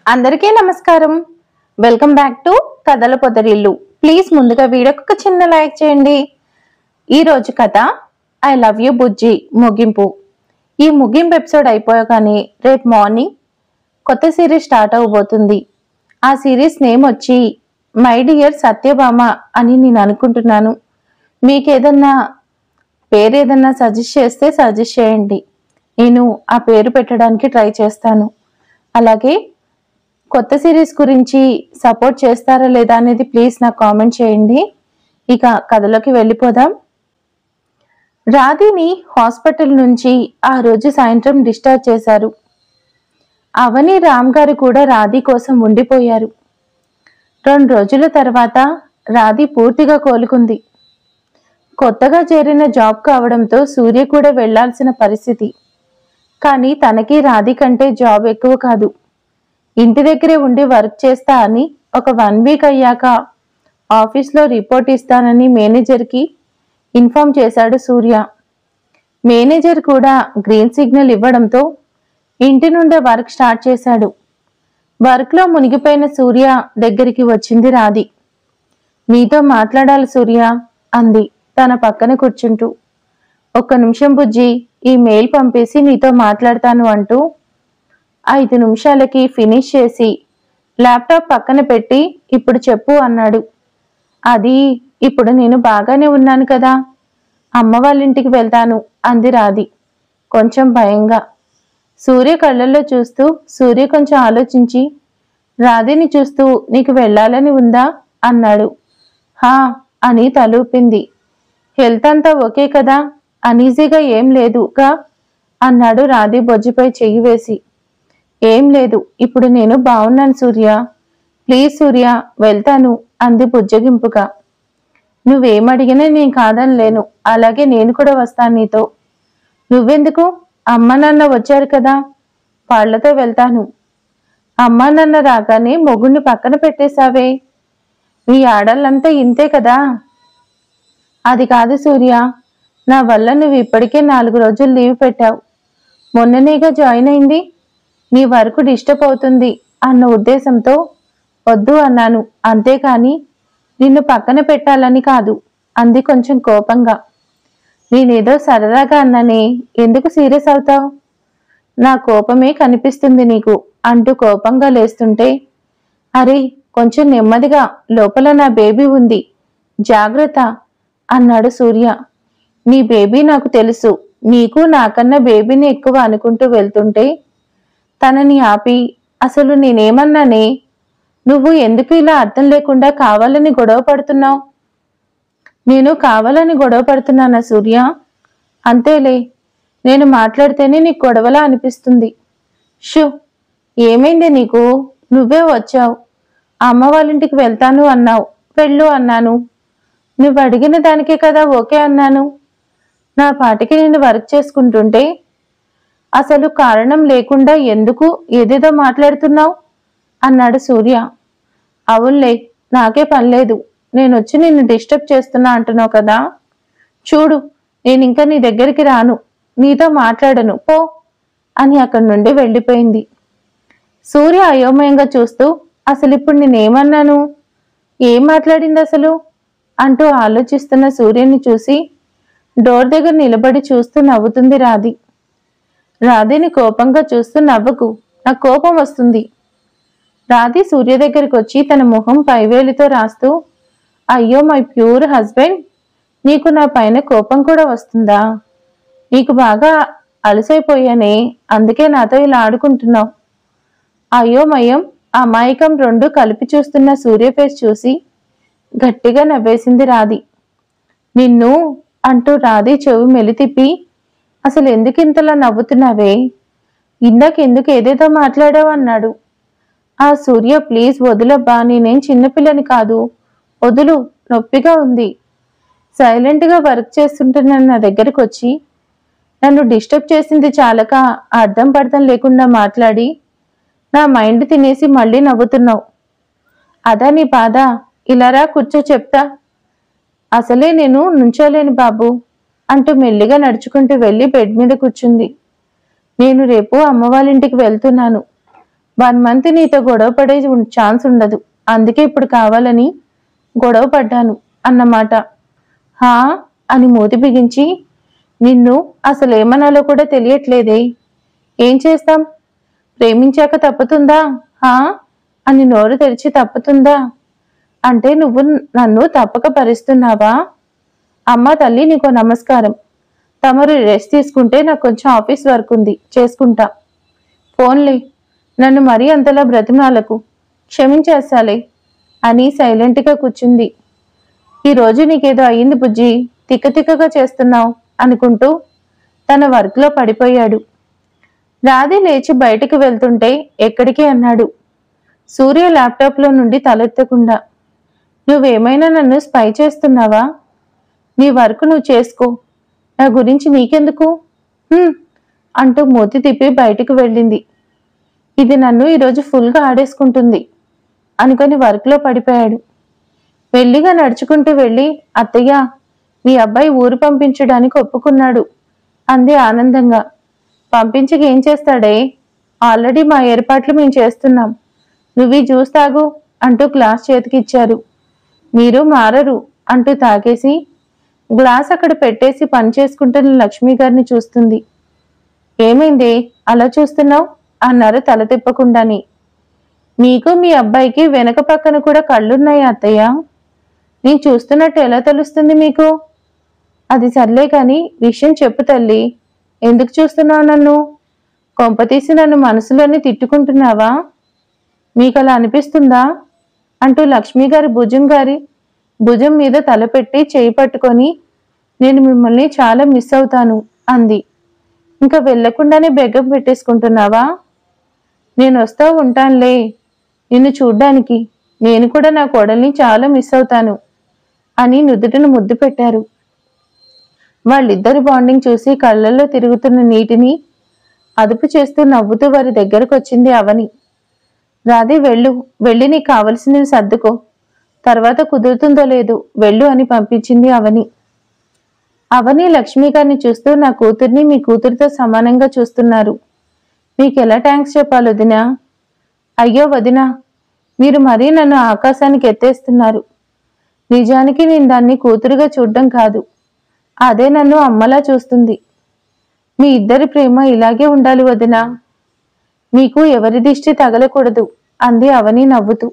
అందరికీ నమస్కారం. Welcome back to కథల పొదరిల్లు. ప్లీజ్ ముందుగా వీడియోకి ఒక చిన్న లైక్ చేయండి. ఈ రోజు కథ ఐ లవ్ యూ బుజ్జి ముగింపు. ఈ ముగింపు ఎపిసోడ్ అయిపోయాకనే రేపు మార్నింగ్ కొత్త సిరీస్ స్టార్ట్ అవబోతుంది. ఆ సిరీస్ నేమ్ వచ్చి మై డియర్ సత్యభామ అని నేను అనుకుంటున్నాను. మీకు ఏదన్నా పేరు ఏదన్నా సజెస్ట్ చేస్తే సజెస్ట్ చేయండి. నేను ఆ పేరు పెట్టడానికి ట్రై చేస్తాను. అలాగే కొత్త సిరీస్ గురించి సపోర్ట్ చేస్తారా లేదా అనేది ప్లీజ్ నాకు కామెంట్ చేయండి. ఇక కథలోకి వెళ్ళిపోదాం. రాధిని హాస్పిటల్ నుంచి ఆ రోజు సాయంత్రం డిశ్చార్జ్ చేశారు. అవని రామ్ గారు కూడా రాధి కోసం ఉండిపోయారు. 2 రోజుల తర్వాత రాధి పూర్తిగా కోలుకుంది. కొత్తగా చేరిన జాబ్ కావడంతో సూర్య కూడా వెళ్లాల్సిన పరిస్థితి. కానీ తనకి రాధి కంటే జాబ్ ఎక్కువ కాదు. ఇంటి దగ్గరే ఉండి వర్క్ చేస్తా అని ఒక 1 వీక్ అయ్యాక ఆఫీస్లో రిపోర్ట్ ఇస్తానని మేనేజర్కి ఇన్ఫార్మ్ చేశాడు సూర్య. మేనేజర్ కూడా గ్రీన్ సిగ్నల్ ఇవ్వడంతో ఇంటి నుండే వర్క్ స్టార్ట్ చేశాడు. వర్క్లో మునిగిపోయిన సూర్య దగ్గరికి వచ్చింది రాధి. నీతో మాట్లాడాలి సూర్య అంది తన పక్కన కూర్చుంటూ. 1 నిమిషం బుజ్జి, ఈ మెయిల్ పంపేసి నీతో మాట్లాడతాను అంటూ 5 నిమిషాలకి ఫినిష్ చేసి ల్యాప్టాప్ పక్కన పెట్టి ఇప్పుడు చెప్పు అన్నాడు. అది ఇప్పుడు నేను బాగానే ఉన్నాను కదా, అమ్మ వాళ్ళ ఇంటికి వెళ్తాను అంది రాధి కొంచెం భయంగా. సూర్య కళ్ళల్లో చూస్తూ సూర్య కొంచెం ఆలోచించి రాధిని చూస్తూ నీకు వెళ్ళాలని ఉందా అన్నాడు. హా అని తలూపింది. హెల్త్ అంతా ఓకే కదా, అనీజీగా ఏం లేదుగా అన్నాడు రాధి బొజ్జుపై చెయ్యి వేసి. ఏం లేదు, ఇప్పుడు నేను బాగున్నాను సూర్య, ప్లీజ్ సూర్య వెళ్తాను అంది బుజ్జగింపుగా. నువ్వేమడిగినా నేను కాదనలేను, అలాగే నేను కూడా వస్తాను నీతో. నువ్వెందుకు, అమ్మ నాన్న వచ్చారు కదా, వాళ్ళతో వెళ్తాను. అమ్మ నాన్న రాగానే మొగుణ్ణి పక్కన పెట్టేశావే, మీ ఆడళ్ళంతా ఇంతే కదా. అది కాదు సూర్య, నా వల్ల నువ్వు ఇప్పటికే 4 రోజులు లీవ్ పెట్టావు. మొన్ననేగా జాయిన్ అయింది, నీ వర్క్ డిస్టర్బ్ అవుతుంది అన్న ఉద్దేశంతో వద్దు అన్నాను, అంతేకాని నిన్ను పక్కన పెట్టాలని కాదు అంది కొంచెం కోపంగా. నేనేదో సరదాగా అన్నానే, ఎందుకు సీరియస్ అవుతావు? నా కోపమే కనిపిస్తుంది నీకు అంటూ కోపంగా లేస్తుంటే, అరే కొంచెం నెమ్మదిగా, లోపల నా బేబీ ఉంది, జాగ్రత్త అన్నాడు సూర్య. నీ బేబీ నాకు తెలుసు, నీకు నాకన్నా బేబీని ఎక్కువ అనుకుంటూ వెళ్తుంటే తనని ఆపి, అసలు నేనేమన్నానే, నువ్వు ఎందుకు ఇలా అర్థం లేకుండా కావాలని గొడవ పడుతున్నావు? నేను కావాలని గొడవ పడుతున్నానా సూర్య? అంతేలే, నేను మాట్లాడితేనే నీకు గొడవలా అనిపిస్తుంది. షూ, ఏమైంది నీకు? నువ్వే వచ్చావు, అమ్మ వాళ్ళ ఇంటికి వెళ్తాను అన్నావు, వెళ్ళు అన్నాను. నువ్వు అడిగిన దానికే కదా ఓకే అన్నాను. నా పాటికి నేను వర్క్ చేసుకుంటుంటే అసలు కారణం లేకుండా ఎందుకు ఏదేదో మాట్లాడుతున్నావు అన్నాడు సూర్య. అవునులే, నాకే పనిలేదు, నేను వచ్చి నిన్ను డిస్టర్బ్ చేస్తున్నా అంటున్నావు కదా. చూడు, నేను ఇంకా నీ దగ్గరికి రాను, నీతో మాట్లాడను, పో అని అక్కడి నుండి వెళ్ళిపోయింది. సూర్య అయోమయంగా చూస్తూ, అసలు ఇప్పుడు నేనేమన్నాను, ఏం మాట్లాడింది అసలు అంటూ ఆలోచిస్తున్న సూర్యుని చూసి డోర్ దగ్గర నిలబడి చూస్తూ నవ్వుతుంది రాధి. రాధిని కోపంగా చూస్తూ, నవ్వకు, నాకు కోపం వస్తుంది. రాధి సూర్య దగ్గరికి వచ్చి తన ముఖం పైవేలితో రాస్తూ, అయ్యో మై ప్యూర్ హస్బెండ్, నీకు నా పైన కోపం కూడా వస్తుందా? నీకు బాగా అలసైపోయానే, అందుకే నాతో ఇలా ఆడుకుంటున్నావు. అయోమయం అమాయకం 2 కలిపి చూస్తున్న సూర్య ఫేస్ చూసి గట్టిగా నవ్వేసింది రాధి. నిన్ను అంటూ రాధి చెవి మెలితిప్పి, అసలు ఎందుకు ఇంతలా నవ్వుతున్నావే, ఇందాకెందుకు ఏదేదో మాట్లాడావు అన్నాడు. ఆ సూర్య, ప్లీజ్ వదులబ్బా, నేనేం చిన్నపిల్లని కాదు, వదులు, నొప్పిగా ఉంది. సైలెంట్గా వర్క్ చేస్తుంటున్న నా దగ్గరకు వచ్చి నన్ను డిస్టర్బ్ చేసింది చాలక అర్థం పర్థం లేకుండా మాట్లాడి నా మైండ్ తినేసి మళ్ళీ నవ్వుతున్నావు. అదా నీ బాధ? ఇలారా కూర్చో చెప్తా. అసలే నేను నుంచోలేను బాబు అంటూ మెల్లిగా నడుచుకుంటూ వెళ్ళి బెడ్ మీద కూర్చుంది. నేను రేపు అమ్మ వాళ్ళ ఇంటికి వెళ్తున్నాను, 1 మంత్ నీతో గొడవ పడే ఛాన్స్ ఉండదు, అందుకే ఇప్పుడు కావాలని గొడవ పడ్డాను అన్నమాట. హా అని మూతి బిగించి, నిన్ను అసలు ఏమనాలో కూడా తెలియట్లేదే, ఏం చేస్తాం, ప్రేమించాక తప్పుతుందా హా అని నోరు తెరిచి తప్పుతుందా అంటే నువ్వు నన్ను తప్పక భరిస్తున్నావా? అమ్మ తల్లి నీకో నమస్కారం, తమరు రెస్ట్ తీసుకుంటే నాకు కొంచెం ఆఫీస్ వర్క్ ఉంది, చేసుకుంటా. ఫోన్లే, నన్ను మరీ అంతలా బ్రతిమాలకు, క్షమించేస్తాలే అని సైలెంట్గా కూర్చుంది. ఈరోజు నీకేదో అయ్యింది బుజ్జి, తిక్కతిక్కగా చేస్తున్నావు అనుకుంటూ తన వర్క్లో పడిపోయాడు. రాధి లేచి బయటికి వెళ్తుంటే ఎక్కడికి అన్నాడు సూర్య ల్యాప్టాప్లో నుండి తలెత్తకుండా. నువ్వేమైనా నన్ను స్పై చేస్తున్నావా? నీ వర్క్ నువ్వు చేసుకో, నా గురించి నీకెందుకు అంటూ మూతి తిప్పి బయటికి వెళ్ళింది. ఇది నన్ను ఈరోజు ఫుల్గా ఆడేసుకుంటుంది అనుకొని వర్క్లో పడిపోయాడు. మెల్లిగా నడుచుకుంటూ వెళ్ళి, అత్తయ్య మీ అబ్బాయి ఊరు పంపించడానికి ఒప్పుకున్నాడు అంది ఆనందంగా. పంపించక ఏం చేస్తాడే, ఆల్రెడీ మా ఏర్పాట్లు మేము చేస్తున్నాం, నువ్వు జ్యూస్ తాగు అంటూ గ్లాస్ చేతికిచ్చారు. మీరు మారరు అంటూ తాగేసి గ్లాస్ అక్కడ పెట్టేసి పని చేసుకుంటున్న లక్ష్మి గారిని చూస్తుంది. ఏమైంది అలా చూస్తున్నావు అన్నారు తల తిప్పకుండాని. మీకు మీ అబ్బాయికి వెనక పక్కన కూడా కళ్ళున్నాయి అత్తయ్య, నేను చూస్తున్నట్టు ఎలా తెలుస్తుంది మీకు? అది సర్లే కాని విషయం చెప్పు తల్లి, ఎందుకు చూస్తున్నావు నన్ను? కొంపతీసి నన్ను మనసులోనే తిట్టుకుంటున్నావా? మీకు అలా అనిపిస్తుందా అంటూ లక్ష్మి గారి భుజం మీద తలపెట్టి చేయి పట్టుకొని, నేను మిమ్మల్ని చాలా మిస్ అవుతాను అంది. ఇంకా వెళ్లకుండానే బెగ్గం పెట్టేసుకుంటున్నావా? నేను వస్తా ఉంటానులే నిన్ను చూడ్డానికి, నేను కూడా నా కోడల్ని చాలా మిస్ అవుతాను అని నుదుటిని ముద్దు పెట్టారు. వాళ్ళిద్దరి బాండింగ్ చూసి కళ్ళల్లో తిరుగుతున్న నీటిని అదుపు చేస్తూ నవ్వుతూ వారి దగ్గరకు వచ్చింది అవని. రాధే వెళ్ళి నీకు కావలసినవి సర్దుకో, తర్వాత కుదురుతుందో లేదు వెళ్ళు అని పంపించింది అవని. అవని లక్ష్మి గారిని చూస్తూ, నా కూతుర్ని మీ కూతురితో సమానంగా చూస్తున్నారు, మీకు ఎలా థ్యాంక్స్ చెప్పాలి వదినా? అయ్యో వదినా, మీరు మరీ నన్ను ఆకాశానికి ఎత్తేస్తున్నారు. నిజానికి నేను దాన్ని కూతురుగా చూడ్డం కాదు, అదే నన్ను అమ్మలా చూస్తుంది. మీ ఇద్దరి ప్రేమ ఇలాగే ఉండాలి వదినా, మీకు ఎవరి దిష్టి తగలకూడదు అంది అవని నవ్వుతూ.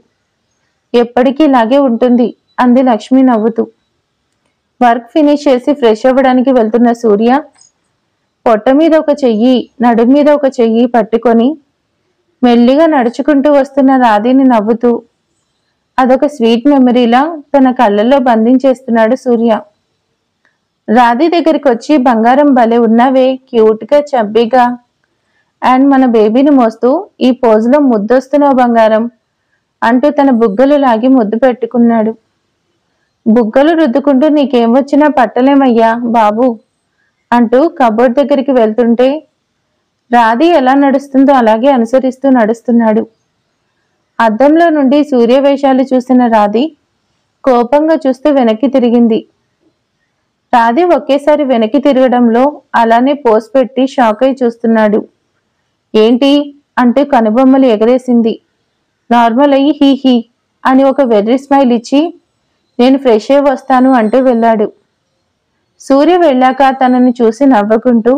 ఎప్పటికీ ఇలాగే ఉంటుంది అంది లక్ష్మి నవ్వుతూ. వర్క్ ఫినిష్ చేసి ఫ్రెష్ అవ్వడానికి వెళ్తున్న సూర్య పొట్ట మీద ఒక చెయ్యి, నడుం మీద ఒక చెయ్యి పట్టుకొని మెల్లిగా నడుచుకుంటూ వస్తున్న రాధిని నవ్వుతూ అదొక స్వీట్ మెమరీలా తన కళ్ళల్లో బంధించేస్తున్నాడు సూర్య. రాధి దగ్గరికి వచ్చి, బంగారం భలే ఉన్నావే, క్యూట్గా చబ్బీగా, అండ్ మన బేబీని మోస్తూ ఈ పోజులో ముద్దొస్తున్నావు బంగారం అంటూ తన బుగ్గలు లాగి ముద్దు పెట్టుకున్నాడు. బుగ్గలు రుద్దుకుంటూ నీకేం వచ్చినా పట్టలేమయ్యా బాబు అంటూ కబోర్డ్ దగ్గరికి వెళ్తుంటే రాధి ఎలా నడుస్తుందో అలాగే అనుసరిస్తూ నడుస్తున్నాడు. అద్దంలో నుండి సూర్యవేషాలు చూసిన రాధి కోపంగా చూస్తూ వెనక్కి తిరిగింది. రాధి ఒకేసారి వెనక్కి తిరగడంలో అలానే పోస్ పెట్టి షాక్ అయి చూస్తున్నాడు. ఏంటి అంటూ కనుబొమ్మలు ఎగరేసింది. నార్మల్ అయ్యి హీ హీ అని ఒక వెర్రి స్మైల్ ఇచ్చి, నేను ఫ్రెష్ అయ్యి వస్తాను అంటూ వెళ్ళాడు. సూర్య వెళ్ళాక తనని చూసి నవ్వుకుంటూ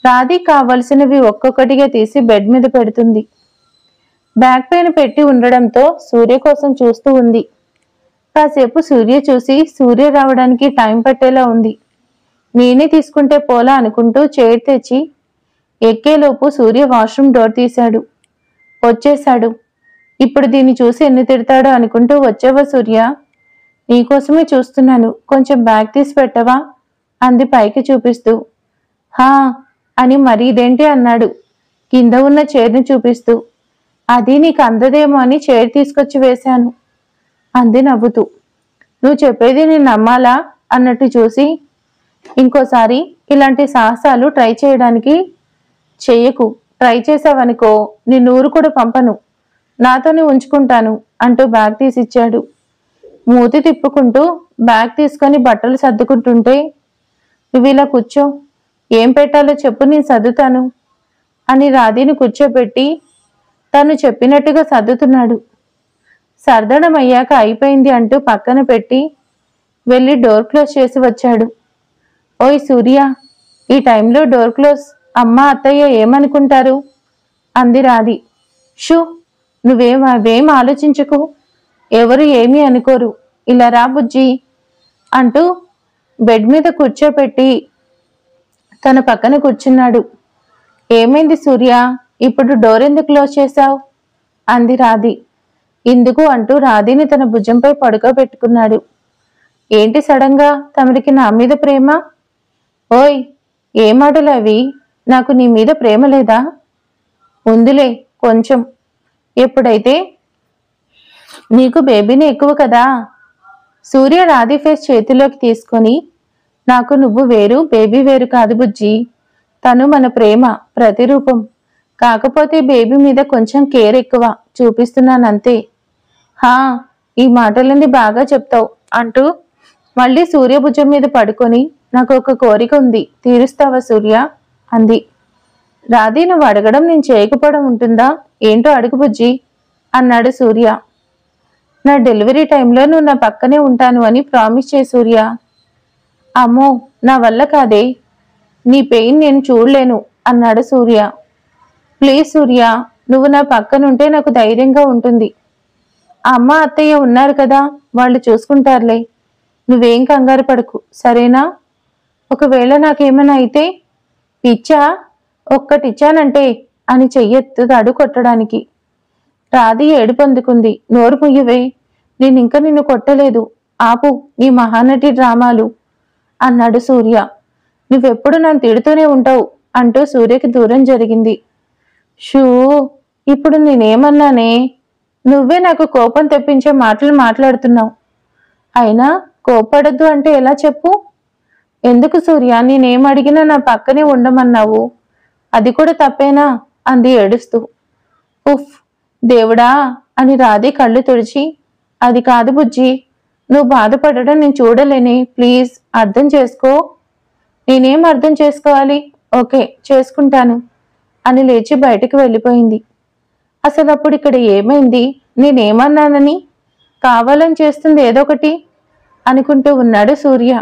రాధి కావలసినవి ఒక్కొక్కటిగా తీసి బెడ్ మీద పెడుతుంది. బ్యాక్ పైన పెట్టి ఉండడంతో సూర్య కోసం చూస్తూ ఉంది. కాసేపు సూర్య చూసి, సూర్య రావడానికి టైం పట్టేలా ఉంది, నేనే తీసుకుంటే పోలా అనుకుంటూ చైర్ తెచ్చి ఎక్కేలోపు సూర్య వాష్రూమ్ డోర్ తీశాడు. వచ్చేశాడు. ఇప్పుడు దీన్ని చూసి ఎన్ని తిడతాడో అనుకుంటూ, వచ్చావా సూర్య? నీకోసమే చూస్తున్నాను, కొంచెం బ్యాగ్ తీసి పెట్టవా అంది పైకి చూపిస్తూ. హా అని మరి ఇదేంటి అన్నాడు కింద ఉన్న చైర్ని చూపిస్తూ. అది నీకు అందదేమో అని చైర్ తీసుకొచ్చి వేశాను అంది నవ్వుతూ. నువ్వు చెప్పేది నేను నమ్మాలా అన్నట్టు చూసి, ఇంకోసారి ఇలాంటి సాహసాలు ట్రై చేయడానికి చెయ్యకు, ట్రై చేసావనుకో నిన్ను ఊరు కూడా పంపను, నాతోనే ఉంచుకుంటాను అంటూ బ్యాగ్ తీసిచ్చాడు. మూతి తిప్పుకుంటూ బ్యాగ్ తీసుకొని బట్టలు సర్దుకుంటుంటే, నువ్వు ఇలా కూర్చో, ఏం పెట్టాలో చెప్పు నేను సర్దుతాను అని రాధిని కూర్చోబెట్టి తను చెప్పినట్టుగా సర్దుతున్నాడు. సర్దడం అయ్యాక అయిపోయింది అంటూ పక్కన పెట్టి వెళ్ళి డోర్ క్లోజ్ చేసి వచ్చాడు. ఓయ్ సూర్య, ఈ టైంలో డోర్ క్లోజ్, అమ్మ అత్తయ్య ఏమనుకుంటారు అంది రాధి. షూ, అవేం ఆలోచించకు, ఎవరు ఏమీ అనుకోరు, ఇలా రా బుజ్జి అంటూ బెడ్ మీద కూర్చోపెట్టి తన పక్కన కూర్చున్నాడు. ఏమైంది సూర్య, ఇప్పుడు డోర్ ఎందుకు క్లోజ్ చేశావు అంది రాధి. ఇందుకు అంటూ రాధిని తన భుజంపై పడుకోబెట్టుకున్నాడు. ఏంటి సడన్గా తమరికి నా మీద ప్రేమ? ఓయ్, ఏ మాటలు అవి? నాకు నీ మీద ప్రేమ లేదా? ఉందిలే కొంచెం. ఎప్పుడైతే నీకు బేబీని ఎక్కువ కదా. సూర్య రాధి ఫేస్ చేతిలోకి తీసుకొని, నాకు నువ్వు వేరు, బేబీ వేరు కాదు బుజ్జి. తను మన ప్రేమ ప్రతిరూపం. కాకపోతే బేబీ మీద కొంచెం కేర్ ఎక్కువ చూపిస్తున్నానంతే. హా, ఈ మాటలన్నీ బాగా చెప్తావు అంటూ మళ్ళీ సూర్య భుజం మీద పడుకొని, నాకు ఒక కోరిక ఉంది, తీరుస్తావా సూర్య అంది. రాధి, నువ్వు అడగడం నేను చేయకపోవడం ఉంటుందా? ఏంటో అడుగు బుజ్జి అన్నాడు సూర్య. నా డెలివరీ టైంలో నువ్వు నా పక్కనే ఉంటాను అని ప్రామిస్ చేయి సూర్య. అమ్మో, నా వల్ల కాదే, నీ పెయిన్ నేను చూడలేను అన్నాడు సూర్య. ప్లీజ్ సూర్య, నువ్వు నా పక్కనుంటే నాకు ధైర్యంగా ఉంటుంది. అమ్మ అత్తయ్య ఉన్నారు కదా, వాళ్ళు చూసుకుంటారులే. నువ్వేం కంగారు పడకు, సరేనా? ఒకవేళ నాకేమైనా అయితే? పిచ్చా, ఒక్కటిచ్చానంటే అని చెయ్యెత్తుతాడు కొట్టడానికి. రాధి ఏడుపొందుకుంది. నోరు ముయ్యవే, నేనింక నిన్ను కొట్టలేదు, ఆపు నీ మహానటి డ్రామాలు అన్నాడు సూర్య. నువ్వెప్పుడు నన్ను తిడుతూనే ఉంటావు అంటూ సూర్యకి దూరం జరిగింది. షూ, ఇప్పుడు నేనేమన్నానే? నువ్వే నాకు కోపం తెప్పించే మాటలు మాట్లాడుతున్నావు. అయినా కోపడద్దు అంటే ఎలా చెప్పు? ఎందుకు సూర్య, నేనేం అడిగినా నా పక్కనే ఉండమన్నావు, అది కూడా తప్పేనా అంది ఏడుస్తూ. ఉఫ్ దేవుడా అని రాధి కళ్ళు తుడిచి, అది కాదు బుజ్జి, నువ్వు బాధపడడం నేను చూడలేనే, ప్లీజ్ అర్థం చేసుకో. నేనేం అర్థం చేసుకోవాలి? ఓకే, చేసుకుంటాను అని లేచి బయటకు వెళ్ళిపోయింది. అసలు అప్పుడు ఇక్కడ ఏమైంది? నేనేమన్నానని? కావాలని చేస్తుంది ఏదొకటి అనుకుంటూ ఉన్నాడు సూర్య.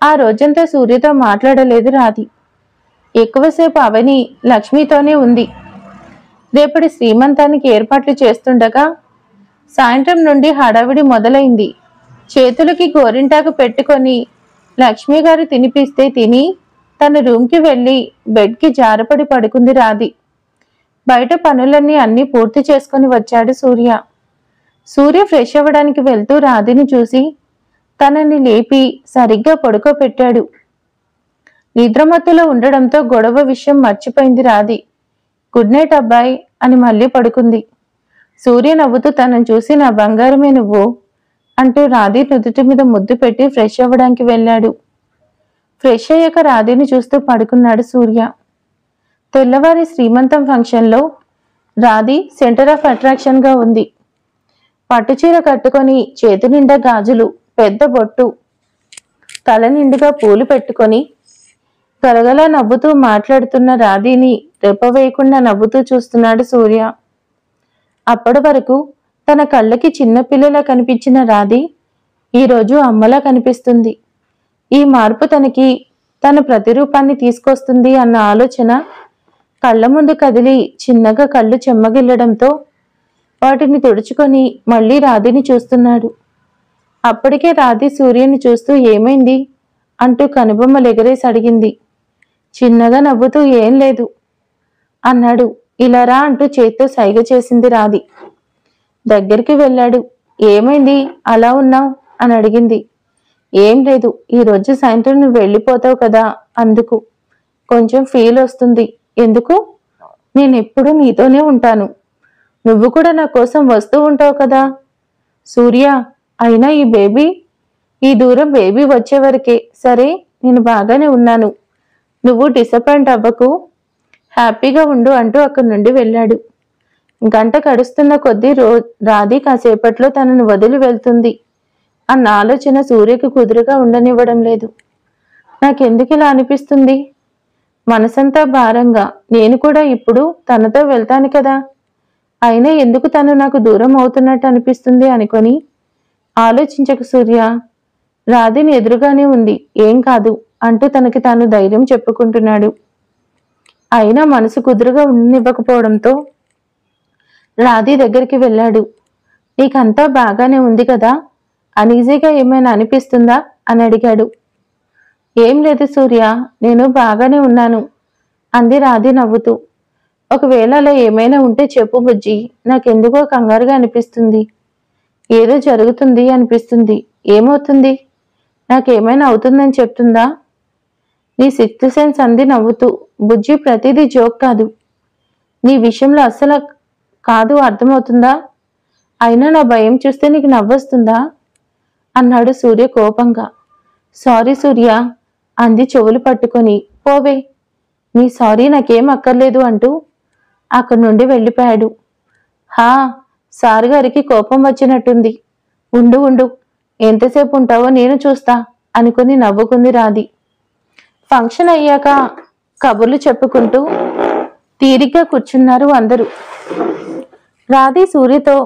ఆ రోజంతా సూర్యతో మాట్లాడలేదు రాధి. ఎక్కువసేపు అవని లక్ష్మితోనే ఉంది. రేపటి శ్రీమంతానికి ఏర్పాట్లు చేస్తుండగా సాయంత్రం నుండి హడావిడి మొదలైంది. చేతులకి గోరింటాకు పెట్టుకొని లక్ష్మి గారు తినిపిస్తే తిని తన రూమ్కి వెళ్ళి బెడ్కి జారపడి పడుకుంది రాధి. బయట పనులన్నీ అన్నీ పూర్తి చేసుకొని వచ్చాడు సూర్య. సూర్య ఫ్రెష్ అవ్వడానికి వెళ్తూ రాధిని చూసి తనని లేపి సరిగ్గా పడుకోపెట్టాడు. నిద్రమత్తులో ఉండడంతో గొడవ విషయం మర్చిపోయింది రాధి. గుడ్ నైట్ అబ్బాయి అని మళ్ళీ పడుకుంది. సూర్య నవ్వుతూ తనను చూసి, నా బంగారమే నువ్వు అంటూ రాధి నుదుటి మీద ముద్దు పెట్టి ఫ్రెష్ అవ్వడానికి వెళ్ళాడు. ఫ్రెష్ అయ్యాక రాధిని చూస్తూ పడుకున్నాడు సూర్య. తెల్లవారి శ్రీమంతం ఫంక్షన్లో రాధి సెంటర్ ఆఫ్ అట్రాక్షన్ గా ఉంది. పట్టుచీర కట్టుకొని, చేతి నిండా గాజులు, పెద్ద బొట్టు, తల నిండుగా పూలు పెట్టుకొని గలగలా నవ్వుతూ మాట్లాడుతున్న రాధిని రెప్పవేయకుండా నవ్వుతూ చూస్తున్నాడు సూర్య. అప్పటి వరకు తన కళ్ళకి చిన్నపిల్లలా కనిపించిన రాధి ఈరోజు అమ్మలా కనిపిస్తుంది. ఈ మార్పు తనకి తన ప్రతిరూపాన్ని తీసుకొస్తుంది అన్న ఆలోచన కళ్ళ ముందు కదిలి చిన్నగా కళ్ళు చెమ్మగిల్లడంతో వాటిని తుడుచుకొని మళ్ళీ రాధిని చూస్తున్నాడు. అప్పటికే రాధి సూర్యుని చూస్తూ ఏమైంది అంటూ కనుబొమ్మలు ఎగరేసి అడిగింది. చిన్నగా నవ్వుతూ ఏం లేదు అన్నాడు. ఇలా రా అంటూ చేత్తో సైగ చేసింది రాధి. దగ్గరికి వెళ్ళాడు. ఏమైంది అలా ఉన్నావు అని అడిగింది. ఏం లేదు, ఈరోజు సాయంత్రం నువ్వు వెళ్ళిపోతావు కదా, అందుకు కొంచెం ఫీల్ వస్తుంది. ఎందుకు? నేనెప్పుడు నీతోనే ఉంటాను, నువ్వు కూడా నా కోసం వస్తూ ఉంటావు కదా సూర్య. అయినా ఈ దూరం బేబీ వచ్చే వరకే. సరే, నేను బాగానే ఉన్నాను, నువ్వు డిసప్పాయింట్ అవ్వకు, హ్యాపీగా ఉండు అంటూ అక్కడి నుండి వెళ్ళాడు. గంట గడుస్తున్న కొద్దీ రాధి కాసేపట్లో తనను వదిలి వెళ్తుంది అన్న ఆలోచన సూర్యకు కుదురుగా ఉండనివ్వడం లేదు. నాకెందుకు ఇలా అనిపిస్తుంది? మనసంతా భారంగా. నేను కూడా ఇప్పుడు తనతో వెళ్తాను కదా, అయినా ఎందుకు తను నాకు దూరం అవుతున్నట్టు అనిపిస్తుంది అనుకొని, ఆలోచించకు సూర్య, రాధిని ఎదురుగానే ఉంది, ఏం కాదు అంటూ తనకి తాను ధైర్యం చెప్పుకుంటున్నాడు. అయినా మనసు కుదురుగా ఉండనివ్వకపోవడంతో రాధి దగ్గరికి వెళ్ళాడు. నీకంతా బాగానే ఉంది కదా, అనీజీగా ఏమైనా అనిపిస్తుందా అని అడిగాడు. ఏం లేదు సూర్య, నేను బాగానే ఉన్నాను అంది రాధి నవ్వుతూ. ఒకవేళ అలా ఏమైనా ఉంటే చెప్పు బుజ్జి, నాకెందుకో కంగారుగా అనిపిస్తుంది. ఏదో జరుగుతుంది అనిపిస్తుంది. ఏమవుతుంది? నాకేమైనా అవుతుందని చెప్తుందా? నీ సిక్స్త్ సెన్స్ అంది నవ్వుతూ. బుజ్జి, ప్రతిదీ జోక్ కాదు, నీ విషయంలో అస్సలు కాదు, అర్థమవుతుందా? అయినా నా భయం చూస్తే నీకు నవ్వొస్తుందా అన్నాడు సూర్య కోపంగా. సారీ సూర్య అంది చెవులు పట్టుకొని. పోవే, నీ సారీ నాకేం అక్కర్లేదు అంటూ అక్కడి నుండి వెళ్ళిపోయాడు. హా, సార్ గారికి కోపం వచ్చినట్టుంది. ఉండు ఉండు, ఎంతసేపు ఉంటావో నేను చూస్తా అనుకుని నవ్వుకుంది రాధి. ఫంక్షన్ అయ్యాక కబుర్లు చెప్పుకుంటూ తీరిగ్గా కూర్చున్నారు అందరూ. రాధి సూర్యతో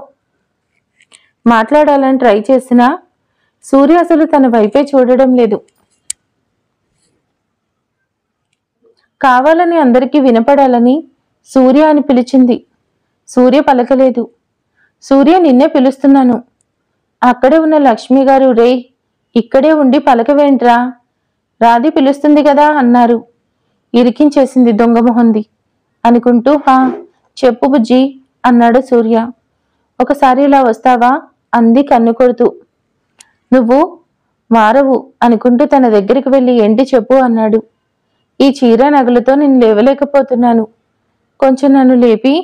మాట్లాడాలని ట్రై చేసినా సూర్య అసలు తన వైపే చూడడం లేదు. కావాలని అందరికీ వినపడాలని సూర్య అని పిలిచింది. సూర్య పలకలేదు. సూర్య, నిన్నే పిలుస్తున్నాను. అక్కడే ఉన్న లక్ష్మి గారు, రే ఇక్కడే ఉండి పలకవేంట్రా, రాధి పిలుస్తుంది కదా అన్నారు. ఇరికించేసింది దొంగమొహంది అనుకుంటూ. హా, చెప్పు బుజ్జి అన్నాడు సూర్య. ఒకసారి ఇలా వస్తావా అంది కన్ను కొడుతూ. నువ్వు మారవు అనుకుంటూ తన దగ్గరికి వెళ్ళి ఏంటి చెప్పు అన్నాడు. ఈ చీర నగలతో నేను లేవలేకపోతున్నాను, కొంచెం నన్ను లేపి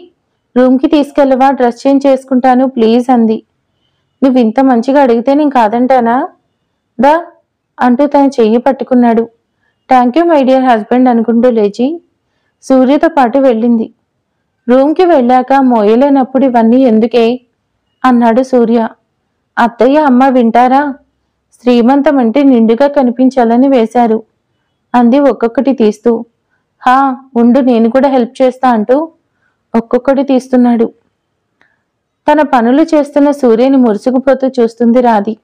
రూమ్కి తీసుకెళ్ళవా, డ్రెస్ చేంజ్ చేసుకుంటాను ప్లీజ్ అంది. నువ్వు ఇంత మంచిగా అడిగితే నేను కాదంటానా, దా అంటూ తన చెయ్యి పట్టుకున్నాడు. Thank you my dear husband అనుకుంటూ లేచి సూర్యతో పాటు వెళ్ళింది. రూమ్కి వెళ్ళాక మోయలేనప్పుడు ఇవన్నీ ఎందుకే అన్నాడు సూర్య. అత్తయ్య అమ్మ వింటారా, శ్రీమంతం అంటే నిండుగా కనిపించాలని వేశారు అంది ఒక్కొక్కటి తీస్తూ. హా ఉండు, నేను కూడా హెల్ప్ చేస్తా అంటూ ఒక్కొక్కటి తీస్తున్నాడు. తన పనులు చేస్తున్న సూర్యని మురుసుకుపోతూ చూస్తుంది రాధి.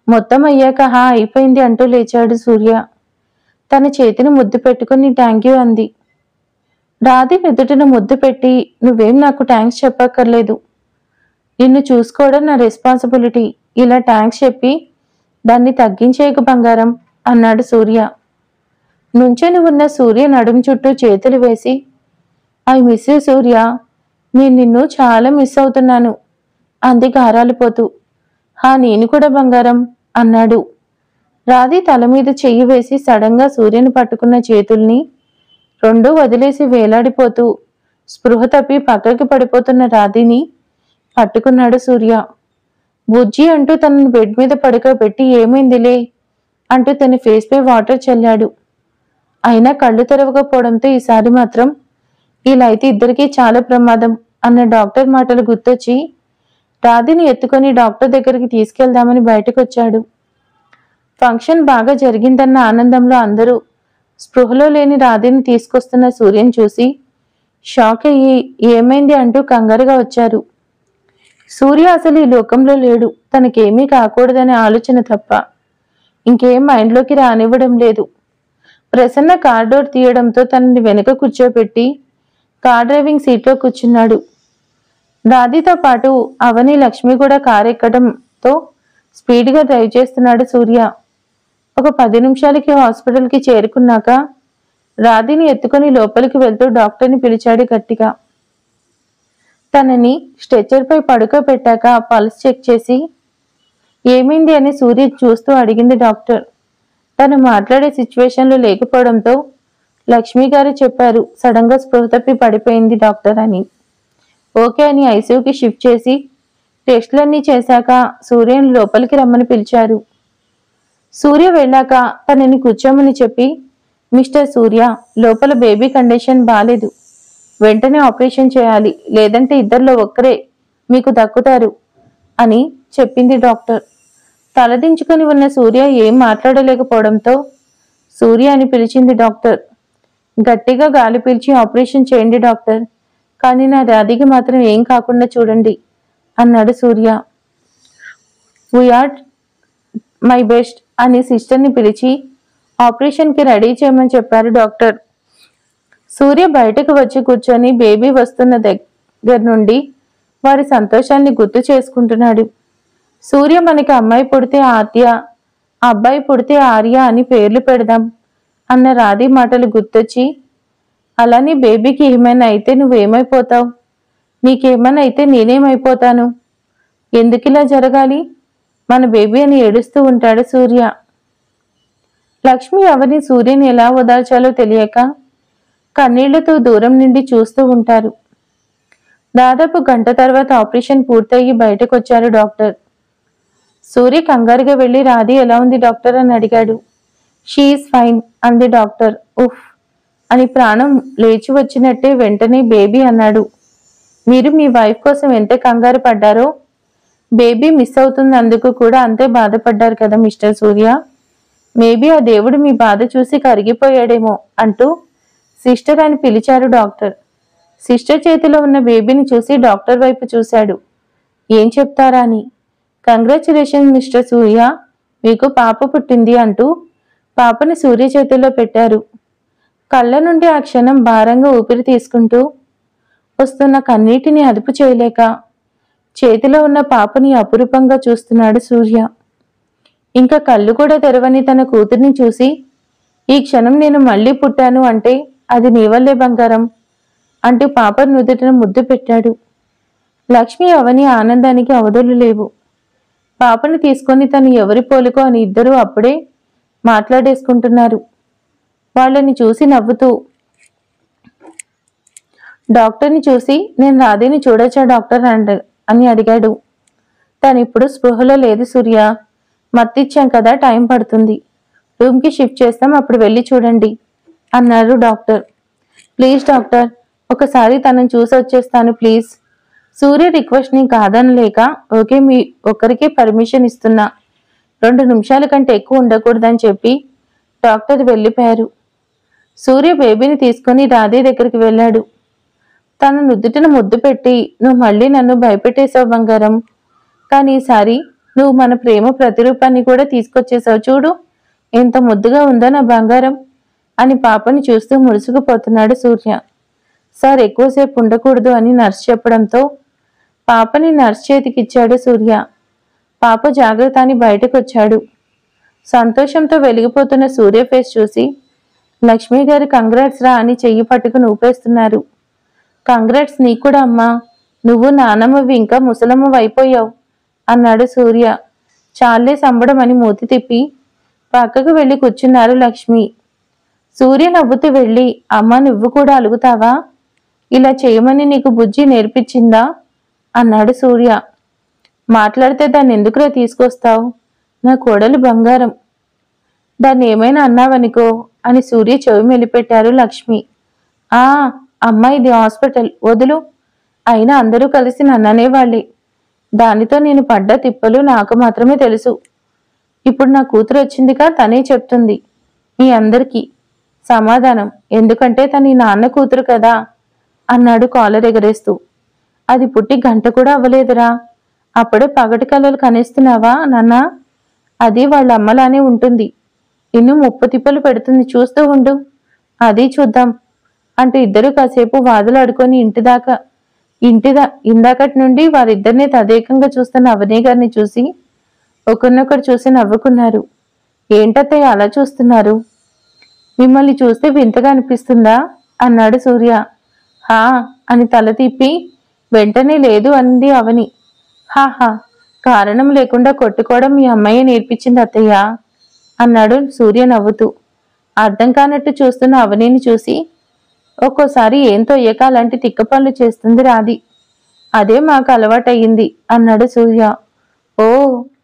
మొత్తం అయ్యాక హా అయిపోయింది అంటూ లేచాడు సూర్య. తన చేతిని ముద్దు పెట్టుకుని థ్యాంక్ యూ అంది. రాధి నుదుటిన ముద్దు పెట్టి, నువ్వేం నాకు థ్యాంక్స్ చెప్పక్కర్లేదు, నిన్ను చూసుకోవడం నా రెస్పాన్సిబిలిటీ, ఇలా థ్యాంక్స్ చెప్పి దాన్ని తగ్గించేయకు బంగారం అన్నాడు సూర్య. నుంచొని ఉన్న సూర్య నడుం చుట్టూ చేతులు వేసి, ఐ మిస్ యూ సూర్య, నేను నిన్ను చాలా మిస్ అవుతున్నాను అంది గారాలిపోతూ. హా, నేను కూడా బంగారం అన్నాడు. రాధి తల మీద చెయ్యి వేసి సడన్గా సూర్యని పట్టుకున్న చేతుల్ని రెండూ వదిలేసి వేలాడిపోతూ స్పృహ తప్పి పక్కకి పడిపోతున్న రాధిని పట్టుకున్నాడు సూర్య. బుజ్జి అంటూ తనని బెడ్ మీద పడుకోబెట్టి ఏమైందిలే అంటూ తన ఫేస్ పై వాటర్ చల్లాడు. అయినా కళ్ళు తెరవకపోవడంతో ఈసారి మాత్రం ఇలా అయితే ఇద్దరికీ చాలా ప్రమాదం అన్న డాక్టర్ మాటలు గుర్తొచ్చి రాధిని ఎత్తుకొని డాక్టర్ దగ్గరికి తీసుకెళ్దామని బయటకు వచ్చాడు. ఫంక్షన్ బాగా జరిగిందన్న ఆనందంలో అందరూ స్పృహలో లేని రాధిని తీసుకొస్తున్న సూర్యని చూసి షాక్ అయ్యి ఏమైంది అంటూ కంగారుగా వచ్చారు. సూర్య అసలు ఈ లోకంలో లేడు, తనకేమీ కాకూడదనే ఆలోచన తప్ప ఇంకేం మైండ్లోకి రానివ్వడం లేదు. ప్రసన్న కార్ డోర్ తీయడంతో తనని వెనక కూర్చోబెట్టి కార్ డ్రైవింగ్ సీట్లో కూర్చున్నాడు. రాధితో పాటు అవని, లక్ష్మి కూడా కారు ఎక్కడంతో స్పీడ్గా డ్రైవ్ చేస్తున్నాడు సూర్య. ఒక 10 నిమిషాలకి హాస్పిటల్కి చేరుకున్నాక రాధిని ఎత్తుకొని లోపలికి వెళ్తూ డాక్టర్ని పిలిచాడు గట్టిగా. తనని స్ట్రెచర్పై పడుకోబెట్టాక పల్స్ చెక్ చేసి ఏమైంది అని సూర్య చూస్తూ అడిగింది డాక్టర్. తను మాట్లాడే సిచ్యువేషన్లో లేకపోవడంతో లక్ష్మి గారు చెప్పారు, సడన్గా స్పృహ తప్పి పడిపోయింది డాక్టర్ అని. ఓకే అని ఐసీయూకి షిఫ్ట్ చేసి టెస్టులన్నీ చేశాక సూర్యని లోపలికి రమ్మని పిలిచారు. సూర్య వెళ్ళాక తనని కూర్చోమని చెప్పి, మిస్టర్ సూర్య, లోపల బేబీ కండిషన్ బాలేదు, వెంటనే ఆపరేషన్ చేయాలి, లేదంటే ఇద్దరిలో ఒక్కరే మీకు దక్కుతారు అని చెప్పింది డాక్టర్. తలదించుకొని ఉన్న సూర్య ఏం మాట్లాడలేకపోవడంతో సూర్య అని పిలిచింది డాక్టర్. గట్టిగా గాలి పీల్చి ఆపరేషన్ చేయండి డాక్టర్, కానీ నా రాధికి మాత్రం ఏం కాకుండా చూడండి అన్నాడు సూర్య. వీఆర్ మై బెస్ట్ అని సిస్టర్ని పిలిచి ఆపరేషన్కి రెడీ చేయమని చెప్పారు డాక్టర్. సూర్య బయటకు వచ్చి కూర్చొని బేబీ వస్తున్న దగ్గర నుండి వారి సంతోషాన్ని గుర్తు చేసుకుంటున్నాడు. సూర్య మనకి అమ్మాయి పుడితే ఆద్య, అబ్బాయి పుడితే ఆర్య అని పేర్లు పెడదాం అన్న రాధి మాటలు గుర్తొచ్చి, అలానే బేబీకి ఏమైనా అయితే నువ్వేమైపోతావు, నీకేమైనా అయితే నేనేమైపోతాను, ఎందుకిలా జరగాలి, మన బేబీ అని ఏడుస్తూ ఉంటాడు సూర్య. లక్ష్మి అవని సూర్యని ఎలా ఓదార్చాలో తెలియక కన్నీళ్లతో దూరం నుండి చూస్తూ ఉంటారు. దాదాపు గంట తర్వాత ఆపరేషన్ పూర్తయి బయటకు వచ్చారు డాక్టర్. సూర్య కంగారుగా వెళ్లి రాధి ఎలా ఉంది డాక్టర్ అని అడిగాడు. షీఈస్ ఫైన్ అంది డాక్టర్. ఉఫ్ అని ప్రాణం లేచి వచ్చినట్టే వెంటనే బేబీ అన్నాడు. మీరు మీ వైఫ్ కోసం ఎంత కంగారు పడ్డారో బేబీ మిస్ అవుతున్నందుకు కూడా అంతే బాధపడ్డారు కదా మిస్టర్ సూర్య. మేబీ ఆ దేవుడు మీ బాధ చూసి కరిగిపోయాడేమో అంటూ సిస్టర్ అని పిలిచారు డాక్టర్. సిస్టర్ చేతిలో ఉన్న బేబీని చూసి డాక్టర్ వైపు చూశాడు. ఏం చెప్తారా అని. కంగ్రాచులేషన్స్ మిస్టర్ సూర్య, మీకు పాప పుట్టింది అంటూ పాపని సూర్య చేతిలో పెట్టారు. కళ్ళ నుండి ఆ క్షణం భారంగా ఊపిరి తీసుకుంటూ వస్తున్న కన్నీటిని అదుపు చేయలేక చేతిలో ఉన్న పాపని అపురూపంగా చూస్తున్నాడు సూర్య. ఇంకా కళ్ళు కూడా తెరవని తన కూతుర్ని చూసి, ఈ క్షణం నేను మళ్ళీ పుట్టాను అంటే అది నీ వల్లే బంగారం అంటూ పాప నుదుటిన ముద్దు పెట్టాడు. లక్ష్మి అవని ఆనందానికి అవధులు లేవు. పాపని తీసుకొని తను ఎవరి పోలికో అని ఇద్దరూ అప్పుడే మాట్లాడేసుకుంటున్నారు. వాళ్ళని చూసి నవ్వుతూ డాక్టర్ని చూసి, నేను రాధేని చూడొచ్చా డాక్టర్ అని అడిగాడు. తనిప్పుడు స్పృహలో లేదు సూర్య, మత్తిచ్చాం కదా, టైం పడుతుంది, రూమ్కి షిఫ్ట్ చేస్తాం, అప్పుడు వెళ్ళి చూడండి అన్నారు డాక్టర్. ప్లీజ్ డాక్టర్, ఒకసారి తనని చూసి వచ్చేస్తాను ప్లీజ్. సూర్య రిక్వెస్ట్ని కాదనలేక ఓకే మీ ఒక్కరికే పర్మిషన్ ఇస్తున్నా, 2 నిమిషాల కంటే ఎక్కువ ఉండకూడదని చెప్పి డాక్టర్ వెళ్ళిపోయారు. సూర్య బేబీని తీసుకుని రాధే దగ్గరికి వెళ్ళాడు. తన నుదుటిన ముద్దు పెట్టి, నువ్వు మళ్ళీ నన్ను భయపెట్టేశావు బంగారం, కానీ ఈసారి నువ్వు మన ప్రేమ ప్రతిరూపాన్ని కూడా తీసుకొచ్చేసావు, చూడు ఎంత ముద్దుగా ఉందో నా బంగారం అని పాపని చూస్తూ ముడుచుకుపోతున్నాడు సూర్య. సార్ ఎక్కువసేపు ఉండకూడదు అని నర్స్ చెప్పడంతో పాపని నర్స్ చేతికిచ్చాడు సూర్య. పాప జాగ్రత్త అని బయటకు వచ్చాడు. సంతోషంతో వెలిగిపోతున్న సూర్య ఫేస్ చూసి లక్ష్మి గారు కంగ్రాట్స్ రా అని చెయ్యి పట్టుకుని ఊపేస్తున్నారు. కంగ్రాట్స్ నీకు కూడా అమ్మా, నువ్వు నానమ్మవి ఇంకా ముసలమ్మ అయిపోయావు అన్నాడు సూర్య. చాలే సంబడం అని మూతి తిప్పి పక్కకు వెళ్ళి కూర్చున్నారు లక్ష్మి. సూర్య నవ్వుతూ వెళ్ళి, అమ్మ నువ్వు కూడా అలుగుతావా, ఇలా చేయమని నీకు బుజ్జి నేర్పించిందా అన్నాడు సూర్య. మాట్లాడితే దాన్ని ఎందుకురా తీసుకొస్తావు, నా కోడలు బంగారం, దాన్ని ఏమైనా అన్నావనుకో అని సూర్య చెవి మెలిపెట్టారు లక్ష్మి. ఆ అమ్మ ఇది హాస్పిటల్, వదులు, అయినా అందరూ కలిసి నన్ననేవాళ్ళే, దానితో నేను పడ్డ తిప్పలు నాకు మాత్రమే తెలుసు. ఇప్పుడు నా కూతురు వచ్చిందిగా, తనే చెప్తుంది మీ అందరికీ సమాధానం, ఎందుకంటే తన నాన్న కూతురు కదా అన్నాడు కాలర్ ఎగరేస్తూ. అది పుట్టి గంట కూడా అవ్వలేదురా, అప్పుడే పగటి కలలు కనేస్తున్నావా నాన్న, అది వాళ్ళ అమ్మలానే ఉంటుంది, ఇನ್ನು 30 తిప్పలు పెడుతుంది, చూస్తూ ఉండు, అది చూద్దాం అంటూ ఇద్దరు కాసేపు వాదులాడుకొని ఇందాకటి నుండి వారిద్దరినీ తదేకంగా చూస్తున్న అవని గారిని చూసి ఒకరినొకరు చూసి నవ్వుకున్నారు. ఏంటత్తయ్య అలా చూస్తున్నారు, మిమ్మల్ని చూస్తే వింతగా అనిపిస్తుందా అన్నాడు సూర్య. హా అని తల తిప్పి వెంటనే లేదు అంది అవని. హాహా, కారణం లేకుండా కొట్టుకోవడం మీ అమ్మాయి నేర్పించింది అత్తయ్య అన్నాడు సూర్య నవ్వుతూ. అర్థం కానట్టు చూస్తున్న అవనిని చూసి, ఒక్కోసారి ఏం తొయ్యక అలాంటి తిక్క పనులు చేస్తుంది రాది, అదే మాకు అలవాటయ్యింది అన్నాడు సూర్య. ఓ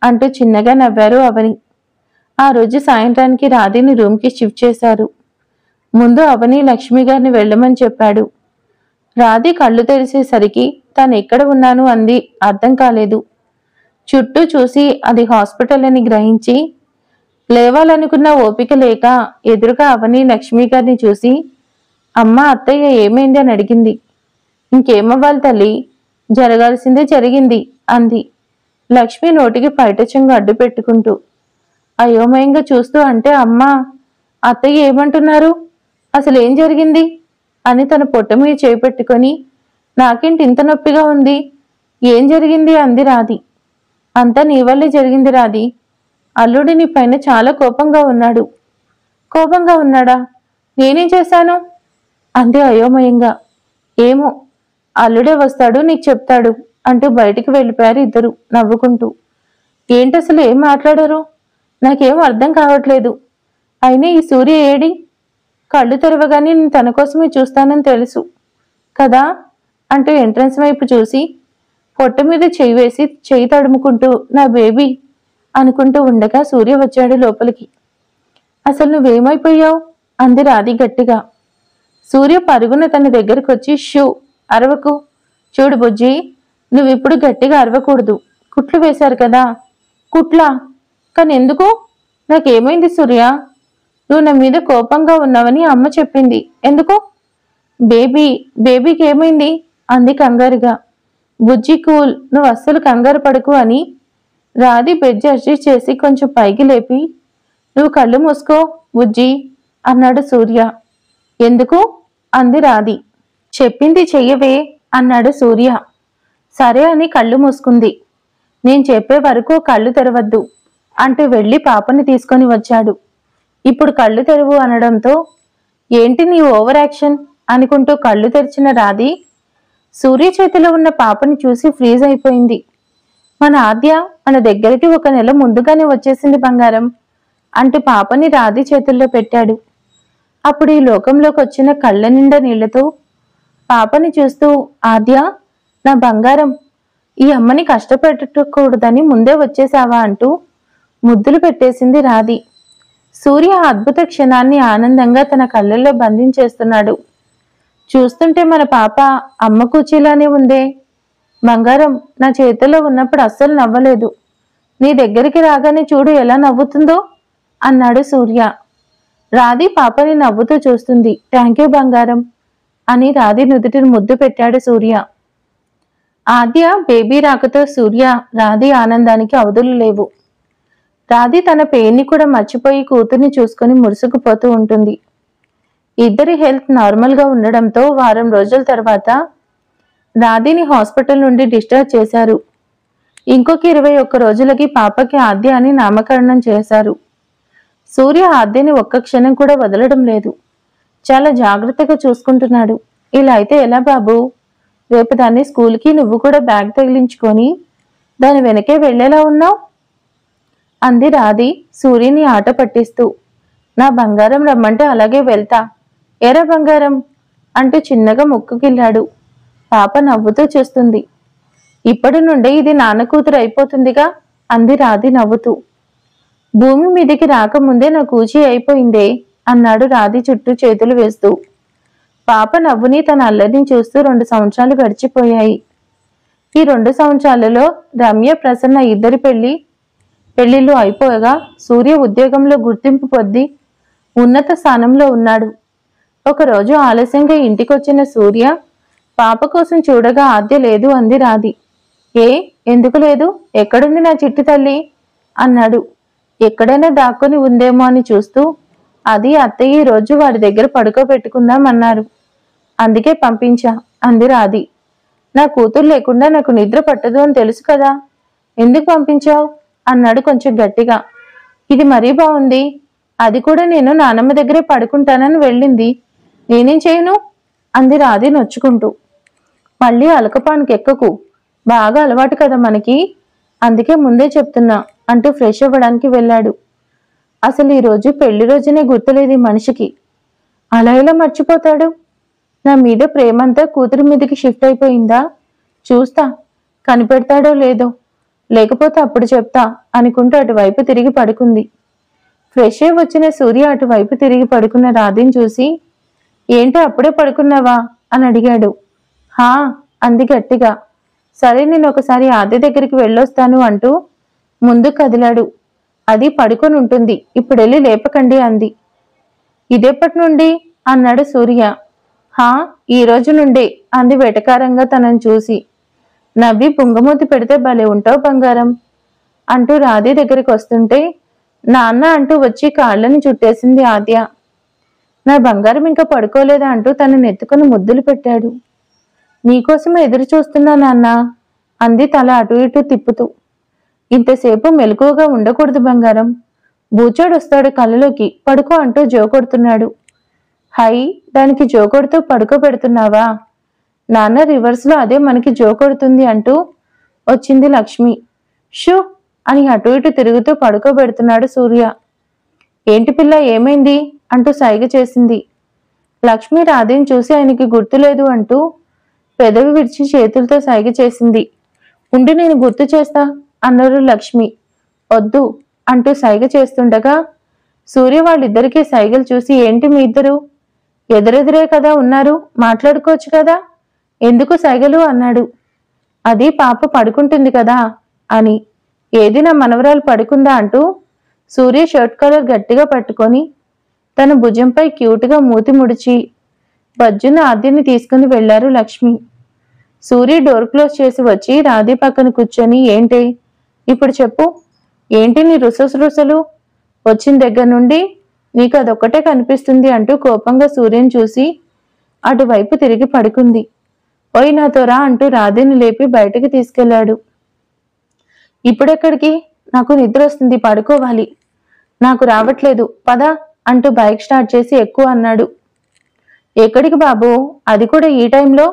అంటూ చిన్నగా నవ్వారు అవని. ఆ రోజు సాయంత్రానికి రాధిని రూమ్కి షిఫ్ట్ చేశారు. ముందు అవని లక్ష్మి గారిని వెళ్ళమని చెప్పాడు. రాధి కళ్ళు తెరిసేసరికి తాను ఎక్కడ ఉన్నాను అంది అర్థం కాలేదు. చుట్టూ చూసి అది హాస్పిటల్ అని గ్రహించి లేవాలనుకున్న ఓపిక లేక ఎదురుగా అవని లక్ష్మి గారిని చూసి, అమ్మ అత్తయ్య ఏమైంది అని అడిగింది. ఇంకేమవ్వాలి తల్లి, జరగాల్సిందే జరిగింది అంది లక్ష్మి నోటికి పైట చెంగు అడ్డు పెట్టుకుంటూ. అయోమయంగా చూస్తూ అంటే అమ్మా, అత్తయ్య ఏమంటున్నారు, అసలు ఏం జరిగింది అని తన పొట్ట మీద చేపెట్టుకొని నాకేంటి ఇంత నొప్పిగా ఉంది, ఏం జరిగింది అంది రాధి. అంతా నీ వల్లే జరిగింది రాధి, అల్లుడి నీ పైన చాలా కోపంగా ఉన్నాడు. కోపంగా ఉన్నాడా? నేనేం చేశాను అంది అయోమయంగా. ఏమో, అల్లుడే వస్తాడు నీకు చెప్తాడు అంటూ బయటికి వెళ్ళిపోయారు ఇద్దరు నవ్వుకుంటూ. ఏంటసలు ఏం మాట్లాడారు, నాకేం అర్థం కావట్లేదు. అయినా ఈ సూర్య ఏడి? కళ్ళు తెరవగానే నేను తన కోసమే చూస్తానని తెలుసు కదా అంటూ ఎంట్రన్స్ వైపు చూసి పొట్ట మీద చెయ్యి వేసి చెయ్యి తడుముకుంటూ నా బేబీ అనుకుంటూ ఉండగా సూర్య వచ్చాడు లోపలికి. అసలు నువ్వేమైపోయావు అంది రాధి గట్టిగా. సూర్య పరుగున తన దగ్గరకు వచ్చి షూ అరవకు, చూడు బుజ్జి, నువ్విప్పుడు గట్టిగా అరవకూడదు, కుట్లు వేశారు కదా. కుట్లా? కానీ ఎందుకు? నాకేమైంది సూర్య? నువ్వు నా మీద కోపంగా ఉన్నావని అమ్మ చెప్పింది, ఎందుకు? బేబీకి ఏమైంది అంది కంగారుగా. బుజ్జి కూల్, నువ్వు అస్సలు కంగారు పడకు అని రాధి బెడ్ అడ్జస్ట్ చేసి కొంచెం పైకి లేపి, నువ్వు కళ్ళు మూసుకో బుజ్జి అన్నాడు సూర్య. ఎందుకు అంది రాధి. చెప్పింది చెయ్యవే అన్నాడు సూర్య. సరే అని కళ్ళు మూసుకుంది. నేను చెప్పే వరకు కళ్ళు తెరవద్దు అంటూ వెళ్ళి పాపని తీసుకొని వచ్చాడు. ఇప్పుడు కళ్ళు తెరువు అనడంతో ఏంటి నీ ఓవర్ యాక్షన్ అనుకుంటూ కళ్ళు తెరిచిన రాధి సూర్య చేతిలో ఉన్న పాపని చూసి ఫ్రీజ్ అయిపోయింది. మన ఆద్య మన దగ్గరికి 1 నెల ముందుగానే వచ్చేసింది బంగారం అంటూ పాపని రాధి చేతుల్లో పెట్టాడు. అప్పుడు ఈ లోకంలోకి వచ్చిన కళ్ళ నిండా నీళ్లతో పాపని చూస్తూ, ఆద్య నా బంగారం, ఈ అమ్మని కష్టపెట్టకూడదని ముందే వచ్చేసావా అంటూ ముద్దులు పెట్టేసింది రాధి. సూర్య అద్భుత క్షణాన్ని ఆనందంగా తన కళ్ళల్లో బంధించేస్తున్నాడు. చూస్తుంటే మన పాప అమ్మ కూచిలానే ఉందే. బంగారం, నా చేతిలో ఉన్నప్పుడు అస్సలు నవ్వలేదు, నీ దగ్గరికి రాగానే చూడు ఎలా నవ్వుతుందో అన్నాడు సూర్య. రాధి పాపని నవ్వుతూ చూస్తుంది. థ్యాంక్ యూ బంగారం అని రాధి నుదుటిని ముద్దు పెట్టాడు సూర్య. ఆద్య బేబీ రాకతో సూర్య రాధి ఆనందానికి అవధులు లేవు. రాధి తన పెయిన్ని కూడా మర్చిపోయి కూతుర్ని చూసుకుని మురుసుకుపోతూ ఉంటుంది. ఇద్దరి హెల్త్ నార్మల్గా ఉండడంతో వారం రోజుల తర్వాత రాధిని హాస్పిటల్ నుండి డిశ్చార్జ్ చేశారు. ఇంకొక 21 రోజులకి పాపకి ఆద్య అని నామకరణం చేశారు. సూర్య ఆద్యని ఒక్క క్షణం కూడా వదలడం లేదు, చాలా జాగ్రత్తగా చూసుకుంటున్నాడు. ఇలా అయితే ఎలా బాబు, రేపు దాన్ని స్కూల్కి నువ్వు కూడా బ్యాగ్ తగిలించుకొని దాని వెనకే వెళ్ళేలా ఉన్నావు అంది రాధి సూర్యని ఆట పట్టిస్తూ. నా బంగారం రమ్మంటే అలాగే వెళ్తా, ఏరా బంగారం అంటూ చిన్నగా ముక్కుకిల్లాడు. పాప నవ్వుతూ చూస్తుంది. ఇప్పటి నుండే ఇది నాన్న కూతురు అయిపోతుందిగా అంది రాధి నవ్వుతూ. భూమి మీదికి రాకముందే నా కూచి అయిపోయిందే అన్నాడు రాధి చుట్టూ చేతులు వేస్తూ. పాప నవ్వుని తన అల్లరిని చూస్తూ 2 సంవత్సరాలు గడిచిపోయాయి. ఈ 2 సంవత్సరాలలో రమ్య ప్రసన్న ఇద్దరి పెళ్లిళ్ళు అయిపోగా సూర్య ఉద్యోగంలో గుర్తింపు పొంది ఉన్నత స్థానంలో ఉన్నాడు. ఒకరోజు ఆలస్యంగా ఇంటికొచ్చిన సూర్య పాప కోసం చూడగా ఆద్య లేదు అంది రాధి. ఎందుకు లేదు, ఎక్కడుంది నా చిట్టి తల్లి అన్నాడు. ఎక్కడైనా దాక్కుని ఉందేమో అని చూస్తూ, అది అత్తయ్య ఈ రోజు వాడి దగ్గర పడుకోబెట్టుకుందాం అన్నారు, అందుకే పంపించా అంది రాధి. నా కూతురు లేకుండా నాకు నిద్ర పట్టదు అని తెలుసు కదా, ఎందుకు పంపించావు అన్నాడు కొంచెం గట్టిగా. ఇది మరీ బాగుంది, అది కూడా నేను నానమ్మ దగ్గరే పడుకుంటానని వెళ్ళింది, నేనేం చేయను అంది రాధి నొచ్చుకుంటూ. మళ్ళీ అలకపానుకెక్కకు, బాగా అలవాటు కదా మనకి, అందుకే ముందే చెప్తున్నా అంటూ ఫ్రెష్ అవ్వడానికి వెళ్ళాడు. అసలు ఈరోజు పెళ్లి రోజునే గుర్తులేదు ఈ మనిషికి, అలా ఎలా మర్చిపోతాడు? నా మీద ప్రేమంతా కూతురి మీదకి షిఫ్ట్ అయిపోయిందా? చూస్తా, కనిపెడతాడో లేదో, లేకపోతే అప్పుడు చెప్తా అనుకుంటూ అటువైపు తిరిగి పడుకుంది. ఫ్రెష్ అయి వచ్చిన సూర్య అటువైపు తిరిగి పడుకున్న రాధిని చూసి, ఏంటి అప్పుడే పడుకున్నావా అని అడిగాడు. హా అంది గట్టిగా. సరే నేను ఒకసారి ఆద్య దగ్గరికి వెళ్ళొస్తాను అంటూ ముందు కదిలాడు. అది పడుకొని ఉంటుంది, ఇప్పుడెళ్ళి లేపకండి అంది. ఇదేపటి నుండి అన్నాడు సూర్య. హా, ఈ రోజు నుండే అంది వెటకారంగా తనని చూసి. నవ్వి పుంగమూతి పెడితే భలే ఉంటావు బంగారం అంటూ రాధి దగ్గరికి వస్తుంటే నాన్న అంటూ వచ్చి కాళ్ళని చుట్టేసింది ఆద్య. నా బంగారం ఇంకా పడుకోలేదా అంటూ తనని ఎత్తుకుని ముద్దులు పెట్టాడు. నీకోసం ఎదురు చూస్తున్నా నాన్న అంది తల అటు ఇటు తిప్పుతూ. ఇంతసేపు మెలకువగా ఉండకూడదు బంగారం, బూచోడు వస్తాడు కళ్ళలోకి, పడుకో అంటూ జోకొడుతున్నాడు. హై, దానికి జోకొడుతూ పడుకోబెడుతున్నావా? నాన్న రివర్స్లో అదే మనకి జోకొడుతుంది అంటూ వచ్చింది లక్ష్మి. షూ అని అటు ఇటు తిరుగుతూ పడుకోబెడుతున్నాడు సూర్య. ఏంటి పిల్ల, ఏమైంది అంటూ సైగ చేసింది. లక్ష్మి రాధేని చూసి ఆయనకి గుర్తులేదు అంటూ పెదవి విడిచి చేతులతో సైగ చేసింది. ఉండి నేను గుర్తు చేస్తా అన్నారు లక్ష్మి. వద్దు అంటూ సైగ చేస్తుండగా సూర్య వాళ్ళిద్దరికీ సైగలు చూసి ఏంటి మీ ఇద్దరు ఎదురెదురే కదా ఉన్నారు, మాట్లాడుకోవచ్చు కదా, ఎందుకు సైగలు అన్నాడు. అది పాప పడుకుంటుంది కదా అని. ఏది నా మనవరాలు పడుకుందా అంటూ సూర్య షర్ట్ కలర్ గట్టిగా పట్టుకొని తన భుజంపై క్యూట్గా మూతి ముడిచి బజ్జున ఆద్యని తీసుకుని వెళ్లారు లక్ష్మి. సూర్య డోర్ క్లోజ్ చేసి వచ్చి రాధి పక్కన కూర్చొని ఏంటి ఇప్పుడు చెప్పు, ఏంటి నీ రుసలు వచ్చిన దగ్గర నుండి నీకు అదొక్కటే కనిపిస్తుంది అంటూ కోపంగా సూర్యని చూసి అటువైపు తిరిగి పడుకుంది. ఓయ్ నాతో రా అంటూ రాధని లేపి బయటకు తీసుకెళ్లాడు. ఇప్పుడెక్కడికి, నాకు నిద్ర వస్తుంది, పడుకోవాలి. నాకు రావట్లేదు, పద అంటూ బైక్ స్టార్ట్ చేసి ఎక్కువ అన్నాడు. ఎక్కడికి బాబు, అది కూడా ఈ టైంలో?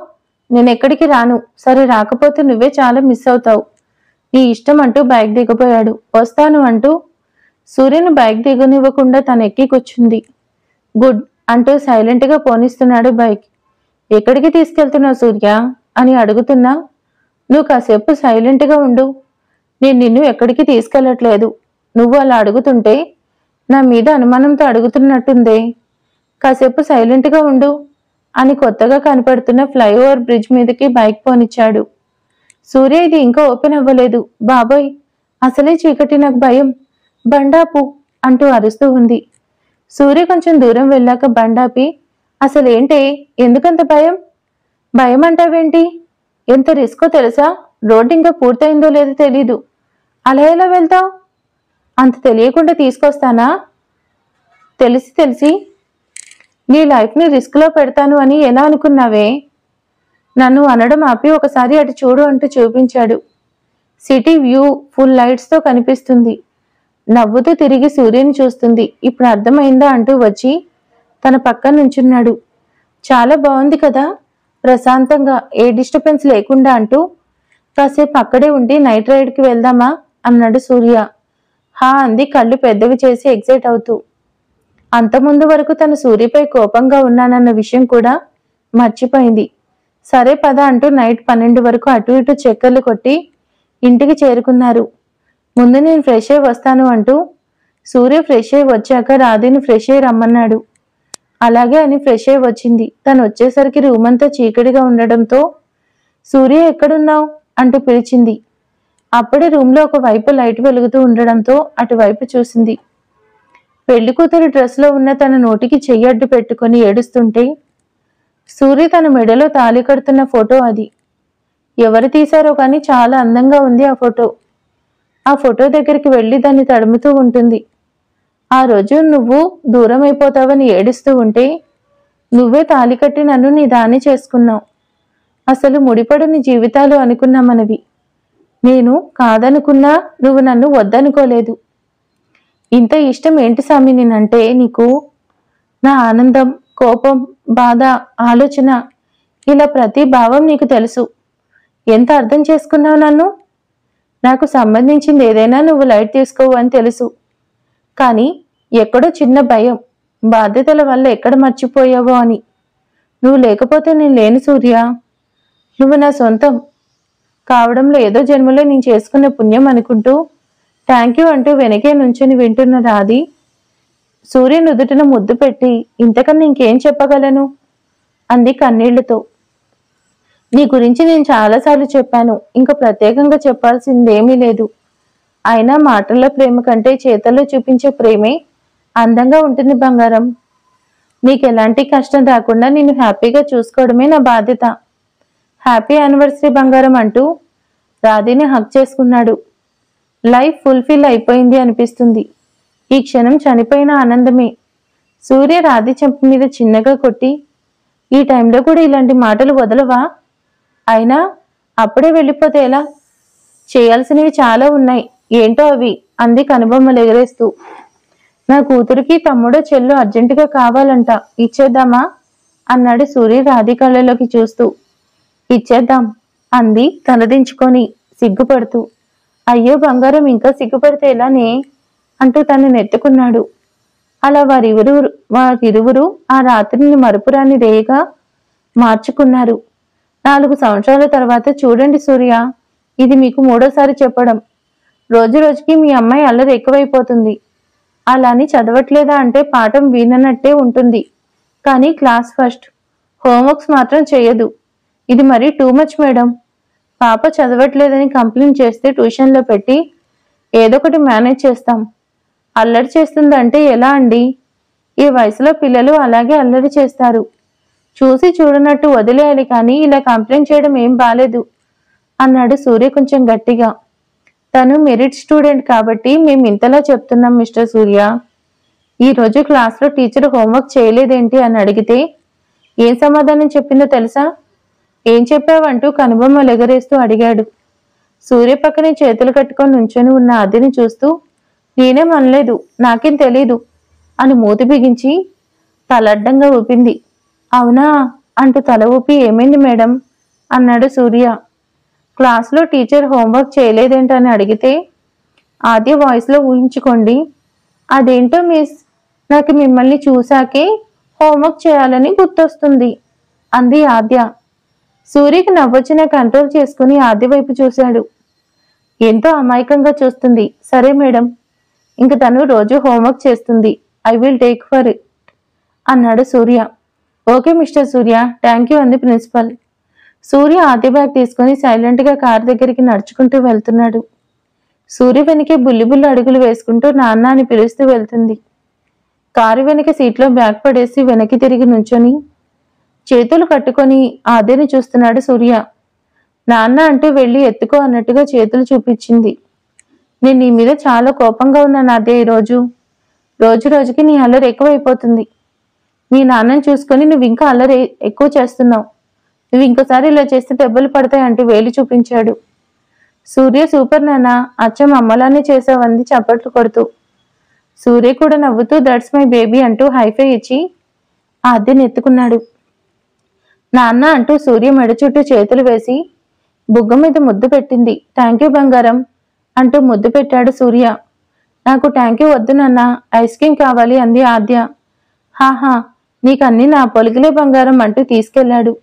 నేనెక్కడికి రాను. సరే రాకపోతే నువ్వే చాలా మిస్ అవుతావు, నీ ఇష్టం అంటూ బైక్ దిగపోయాడు. వస్తాను అంటూ సూర్యను బైక్ దిగనివ్వకుండా తను ఎక్కి కూర్చుంది. గుడ్ అంటూ సైలెంట్గా పోనిస్తున్నాడు బైక్. ఎక్కడికి తీసుకెళ్తున్నావు సూర్య అని అడుగుతున్నా. నువ్వు కాసేపు సైలెంట్గా ఉండు, నేను నిన్ను ఎక్కడికి తీసుకెళ్లట్లేదు. నువ్వు అలా అడుగుతుంటే నా మీద అనుమానంతో అడుగుతున్నట్టుందే. కాసేపు సైలెంట్గా ఉండు అని కొత్తగా కనపడుతున్న ఫ్లైఓవర్ బ్రిడ్జ్ మీదకి బైక్ పోనిచ్చాడు. సూర్య ఇది ఇంకా ఓపెన్ అవ్వలేదు. బాబోయ్, అసలే చీకటి, నాకు భయం, బండాపు అంటూ అరుస్తూ ఉంది. సూర్య కొంచెం దూరం వెళ్ళాక బండాపి, అసలేంటే, ఎందుకంత భయం? భయం అంటావేంటి? ఎంత రిస్కో తెలుసా? రోడ్డు ఇంకా పూర్తయిందో లేదో తెలీదు, అలా ఎలా వెళ్తావు? అంత తెలియకుండా తీసుకొస్తానా? తెలిసి నీ లైఫ్ని రిస్క్లో పెడతాను అని ఎలా అనుకున్నావే? నన్ను అనడం ఆపి ఒకసారి అటు చూడు అంటూ చూపించాడు. సిటీ వ్యూ ఫుల్ లైట్స్తో కనిపిస్తుంది. నవ్వుతూ తిరిగి సూర్యుని చూస్తుంది. ఇప్పుడు అర్థమైందా అంటూ వచ్చి తన పక్కన నుంచున్నాడు. చాలా బాగుంది కదా, ప్రశాంతంగా, ఏ డిస్టర్బెన్స్ లేకుండా అంటూ కాసేపు అక్కడే ఉండి నైట్ రైడ్కి వెళ్దామా అన్నాడు సూర్య. హా అంది కళ్ళు పెద్దవి చేసి ఎగ్జైట్ అవుతూ. అంతకుముందు వరకు తను సూర్యపై కోపంగా ఉన్నానన్న విషయం కూడా మర్చిపోయింది. సరే పద అంటూ నైట్ 12 వరకు అటు ఇటు చక్కర్లు కొట్టి ఇంటికి చేరుకున్నారు. ముందు నేను ఫ్రెష్ అయ్యి వస్తాను అంటూ సూర్య ఫ్రెష్ అయ్యి వచ్చాక రాధిని ఫ్రెష్ అయ్యి రమ్మన్నాడు. అలాగే అని ఫ్రెష్ అయ్యి వచ్చింది. తను వచ్చేసరికి రూమ్ అంతా చీకటిగా ఉండడంతో సూర్య ఎక్కడున్నావు అంటూ పిలిచింది. అప్పుడే రూమ్లో ఒక వైపు లైట్ వెలుగుతూ ఉండడంతో అటువైపు చూసింది. పెళ్లి కూతురు డ్రెస్లో ఉన్న తన నోటికి చెయ్యడ్డు పెట్టుకుని ఏడుస్తుంటే సూర్య తన మెడలో తాళి కడుతున్న ఫోటో అది. ఎవరు తీశారో కానీ చాలా అందంగా ఉంది ఆ ఫోటో. ఆ ఫోటో దగ్గరికి వెళ్ళి దాన్ని తడుముతూ ఉంటుంది. ఆ రోజు నువ్వు దూరం అయిపోతావని ఏడుస్తూ ఉంటే నువ్వే తాళి కట్టి నన్ను నీ దాన్ని చేసుకున్నావు. అసలు ముడిపడని జీవితాలు అనుకున్నా మనవి. నేను కాదనుకున్నా నువ్వు నన్ను వద్దనుకోలేదు. ఇంత ఇష్టం ఏంటి స్వామి నేనంటే నీకు? నా ఆనందం, కోపం, బాధ, ఆలోచన, ఇలా ప్రతి భావం నీకు తెలుసు. ఎంత అర్థం చేసుకున్నావు నన్ను? నాకు సంబంధించింది ఏదైనా నువ్వు లైట్ తీసుకోవు అని తెలుసు. కానీ ఎక్కడో చిన్న భయం, బాధ్యతల వల్ల ఎక్కడ మర్చిపోయావో అని. నువ్వు లేకపోతే నేను లేను సూర్య. నువ్వు నా సొంతం కావడంలో ఏదో జన్మలో నేను చేసుకున్న పుణ్యం అనుకుంటూ థ్యాంక్ యూ అంటూ వెనకే నుంచుని వింటున్న రాధి సూర్య నుదుటిన ముద్దు పెట్టి ఇంతకన్నా ఇంకేం చెప్పగలను అంది కన్నీళ్లతో. నీ గురించి నేను చాలాసార్లు చెప్పాను, ఇంకా ప్రత్యేకంగా చెప్పాల్సిందేమీ లేదు. అయినా మాటల్లో ప్రేమ కంటే చేతల్లో చూపించే ప్రేమే అందంగా ఉంటుంది బంగారం. నీకు ఎలాంటి కష్టం రాకుండా నిన్ను హ్యాపీగా చూసుకోవడమే నా బాధ్యత. హ్యాపీ యానివర్సరీ బంగారం అంటూ రాధిని హక్ చేసుకున్నాడు. లైఫ్ ఫుల్ఫిల్ అయిపోయింది అనిపిస్తుంది. ఈ క్షణం చనిపోయిన ఆనందమే. సూర్య రాధి చెంప మీద చిన్నగా కొట్టి, ఈ టైంలో కూడా ఇలాంటి మాటలు వదలవా? అయినా అప్పుడే వెళ్ళిపోతే ఎలా? చేయాల్సినవి చాలా ఉన్నాయి. ఏంటో అవి అంది కనుబొమ్మలు ఎగరేస్తూ. నా కూతురికి తమ్ముడో చెల్లు అర్జెంటుగా కావాలంట, ఇచ్చేద్దామా అన్నాడు సూర్య రాధి కళ్ళలోకి చూస్తూ. ఇచ్చేద్దాం అంది తలదించుకొని సిగ్గుపడుతూ. అయ్యో బంగారం, ఇంకా సిగ్గుపడితే ఎలానే అంటూ తను నెత్తుకున్నాడు. అలా వారిరువురు ఆ రాత్రిని మరుపురాని రేగా మార్చుకున్నారు. 4 సంవత్సరాల తర్వాత చూడండి సూర్య, ఇది మీకు 3వసారి చెప్పడం. రోజు రోజుకి మీ అమ్మాయి అల్లరి ఎక్కువైపోతుంది. అలాని చదవట్లేదా అంటే పాఠం విననట్టే ఉంటుంది, కానీ క్లాస్ ఫస్ట్, హోంవర్క్స్ మాత్రం చేయదు. ఇది మరీ టూ మచ్ మేడం. పాప చదవట్లేదని కంప్లైంట్ చేస్తే ట్యూషన్లో పెట్టి ఏదొకటి మేనేజ్ చేస్తాం. అల్లరి చేస్తుందంటే ఎలా అండి? ఈ వయసులో పిల్లలు అలాగే అల్లరి చేస్తారు. చూసి చూడనట్టు వదిలేయాలి, కానీ ఇలా కంప్లైంట్ చేయడం ఏం బాలేదు అన్నాడు సూర్య కొంచెం గట్టిగా. తను మెరిట్ స్టూడెంట్ కాబట్టి మేము ఇంతలా చెప్తున్నాం మిస్టర్ సూర్య. ఈరోజు క్లాస్లో టీచర్ హోంవర్క్ చేయలేదేంటి అని అడిగితే ఏం సమాధానం చెప్పిందో తెలుసా? ఏం చెప్పావంటూ కనుబొమ్మలు ఎగరేస్తూ అడిగాడు. సూర్య పక్కనే చేతులు కట్టుకొని నుంచొని ఉన్న అదిని చూస్తూ, నేనేం అనలేదు, నాకేం తెలీదు అని మూతి బిగించి తలడ్డంగా ఊపింది. అవునా అంటూ తల ఊపి, ఏమైంది మేడం అన్నాడు సూర్య. క్లాస్లో టీచర్ హోంవర్క్ చేయలేదేంటని అడిగితే ఆద్య వాయిస్లో ఊహించుకోండి. అదేంటో మిస్, నాకు మిమ్మల్ని చూశాకే హోంవర్క్ చేయాలని గుర్తొస్తుంది అంది ఆద్య. సూర్యకి నవ్వొచ్చిన కంట్రోల్ చేసుకుని ఆద్య వైపు చూశాడు. ఎంతో అమాయకంగా చూస్తుంది. సరే మేడం, ఇంక తను రోజు హోంవర్క్ చేస్తుంది. I will take for it అన్నాడు Surya. Okay mister Surya, thank you అంది ప్రిన్సిపల్. సూర్య ఆద్య బ్యాగ్ తీసుకుని సైలెంట్గా కారు దగ్గరికి నడుచుకుంటూ వెళ్తున్నాడు. సూర్య వెనకే బుల్లిబుల్లి అడుగులు వేసుకుంటూ నాన్న అని పిలుస్తూ వెళ్తుంది. కారు వెనక సీట్లో బ్యాగ్ పడేసి వెనక్కి తిరిగి నుంచొని చేతులు కట్టుకొని ఆద్యని చూస్తున్నాడు సూర్య. నాన్న అంటూ వెళ్ళి ఎత్తుకో అన్నట్టుగా చేతులు చూపించింది. నేను నీ మీద చాలా కోపంగా ఉన్నాను ఆద్య. ఈరోజు రోజు రోజుకి నీ అల్లరి ఎక్కువైపోతుంది. మీ నాన్నని చూసుకొని నువ్వు ఇంకా అల్లరి ఎక్కువ చేస్తున్నావు. నువ్వు ఇంకోసారి ఇలా చేస్తే దెబ్బలు పడతాయి అంటూ వేలు చూపించాడు. సూర్య సూపర్ నాన్న, అచ్చం అమ్మలానే చేసావంది చప్పట్లు కొడుతూ. సూర్య కూడా నవ్వుతూ దట్స్ మై బేబీ అంటూ హైఫై ఇచ్చి ఆద్యని ఎత్తుకున్నాడు. నాన్న అంటూ సూర్య మెడ చుట్టూ చేతులు వేసి బుగ్గ మీద ముద్దు పెట్టింది. థ్యాంక్ యూ బంగారం అంటూ ముద్దు పెట్టాడు సూర్య. నాకు థ్యాంక్ యూ వద్దు నాన్న, ఐస్ క్రీమ్ కావాలి అంది ఆద్య. హాహా, నీకన్నీ నా పొలికిలే బంగారం అంటూ తీసుకెళ్లాడు.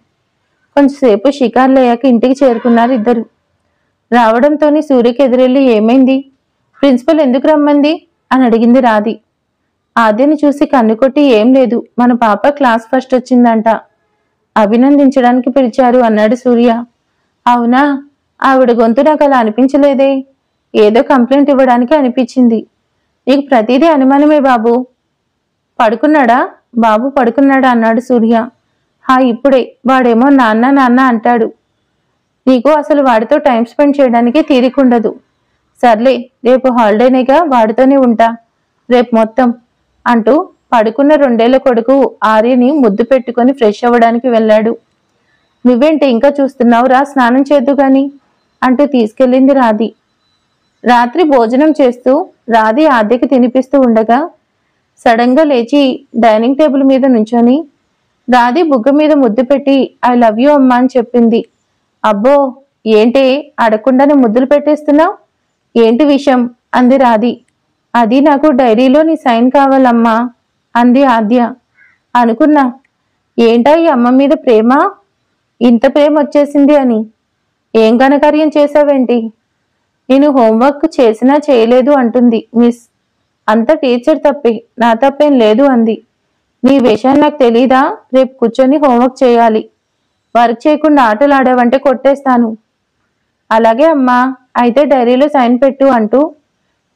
కొంచెంసేపు షికార్లయ్యాక ఇంటికి చేరుకున్నారు ఇద్దరు. రావడంతోనే సూర్యకి ఎదురెళ్ళి ఏమైంది, ప్రిన్సిపల్ ఎందుకు రమ్మంది అని అడిగింది రాధి. ఆద్యని చూసి కన్ను కొట్టి ఏం లేదు, మన పాప క్లాస్ ఫస్ట్ వచ్చిందంట, అభినందించడానికి పిలిచారు అన్నాడు సూర్య. అవునా, ఆవిడ గొంతు నాకు అలా అనిపించలేదే, ఏదో కంప్లైంట్ ఇవ్వడానికి అనిపించింది. నీకు ప్రతిదీ అనుమానమే బాబు. పడుకున్నాడా బాబు? పడుకున్నాడా అన్నాడు సూర్య. ఇప్పుడే. వాడేమో నాన్న నాన్న అంటాడు. నీకు అసలు వాడితో టైం స్పెండ్ చేయడానికి తీరికుండదు. సర్లే, రేపు హాలిడేనేగా, వాడితోనే ఉంటా రేపు మొత్తం అంటూ పడుకున్న 2 ఏళ్ల కొడుకు ఆర్యని ముద్దు పెట్టుకుని ఫ్రెష్ అవ్వడానికి వెళ్ళాడు. నువ్వేంటి ఇంకా చూస్తున్నావు, రా స్నానం చేద్దు గాని అంటూ తీసుకెళ్ళింది రాధి. రాత్రి భోజనం చేస్తూ రాధి ఆద్యకి తినిపిస్తూ ఉండగా సడన్ గా లేచి డైనింగ్ టేబుల్ మీద నుంచొని రాధి బుగ్గ మీద ముద్దు పెట్టి ఐ లవ్ యూ అమ్మా అని చెప్పింది. అబ్బో, ఏంటి అడగకుండానే ముద్దులు పెట్టేస్తున్నావు, ఏంటి విషయం అంది రాధి. అది నాకు డైరీలో నీ సైన్ కావాలమ్మా అంది ఆద్య. అనుకున్నా, ఏంటా ఈ అమ్మ మీద ప్రేమ, ఇంత ప్రేమ వచ్చేసింది అని. ఏం ఘనకార్యం చేశావేంటి? నేను హోంవర్క్ చేసినా చేయలేదు అంటుంది మిస్. అంత టీచర్ తప్పే, నా తప్పేం లేదు అంది. నీ వేషాన్ని నాకు తెలీదా, రేపు కూర్చొని హోంవర్క్ చేయాలి. వర్క్ చేయకుండా ఆటలు ఆడావంటే కొట్టేస్తాను. అలాగే అమ్మా, అయితే డైరీలో సైన్ పెట్టు అంటూ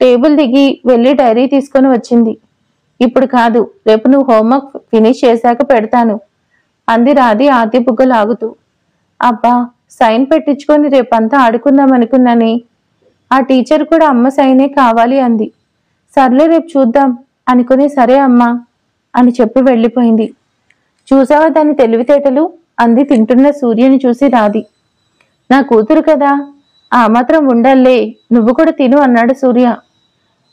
టేబుల్ దిగి వెళ్ళి డైరీ తీసుకొని వచ్చింది. ఇప్పుడు కాదు, రేపు నువ్వు హోంవర్క్ ఫినిష్ చేశాక పెడతాను అంది రాధి ఆద్య బుగ్గ లాగుతూ. అబ్బా, సైన్ పెట్టించుకొని రేపంతా ఆడుకుందాం అనుకున్నానే. ఆ టీచర్ కూడా అమ్మ సైనే కావాలి అంది. సర్లే రేపు చూద్దాం అనుకుని సరే అమ్మా అని చెప్పి వెళ్ళిపోయింది. చూసావా దాని తెలివితేటలు అంది తింటున్న సూర్యని చూసి రాధి. నా కూతురు కదా, ఆ మాత్రం ఉండాలే, నువ్వు కూడా తిను అన్నాడు సూర్య.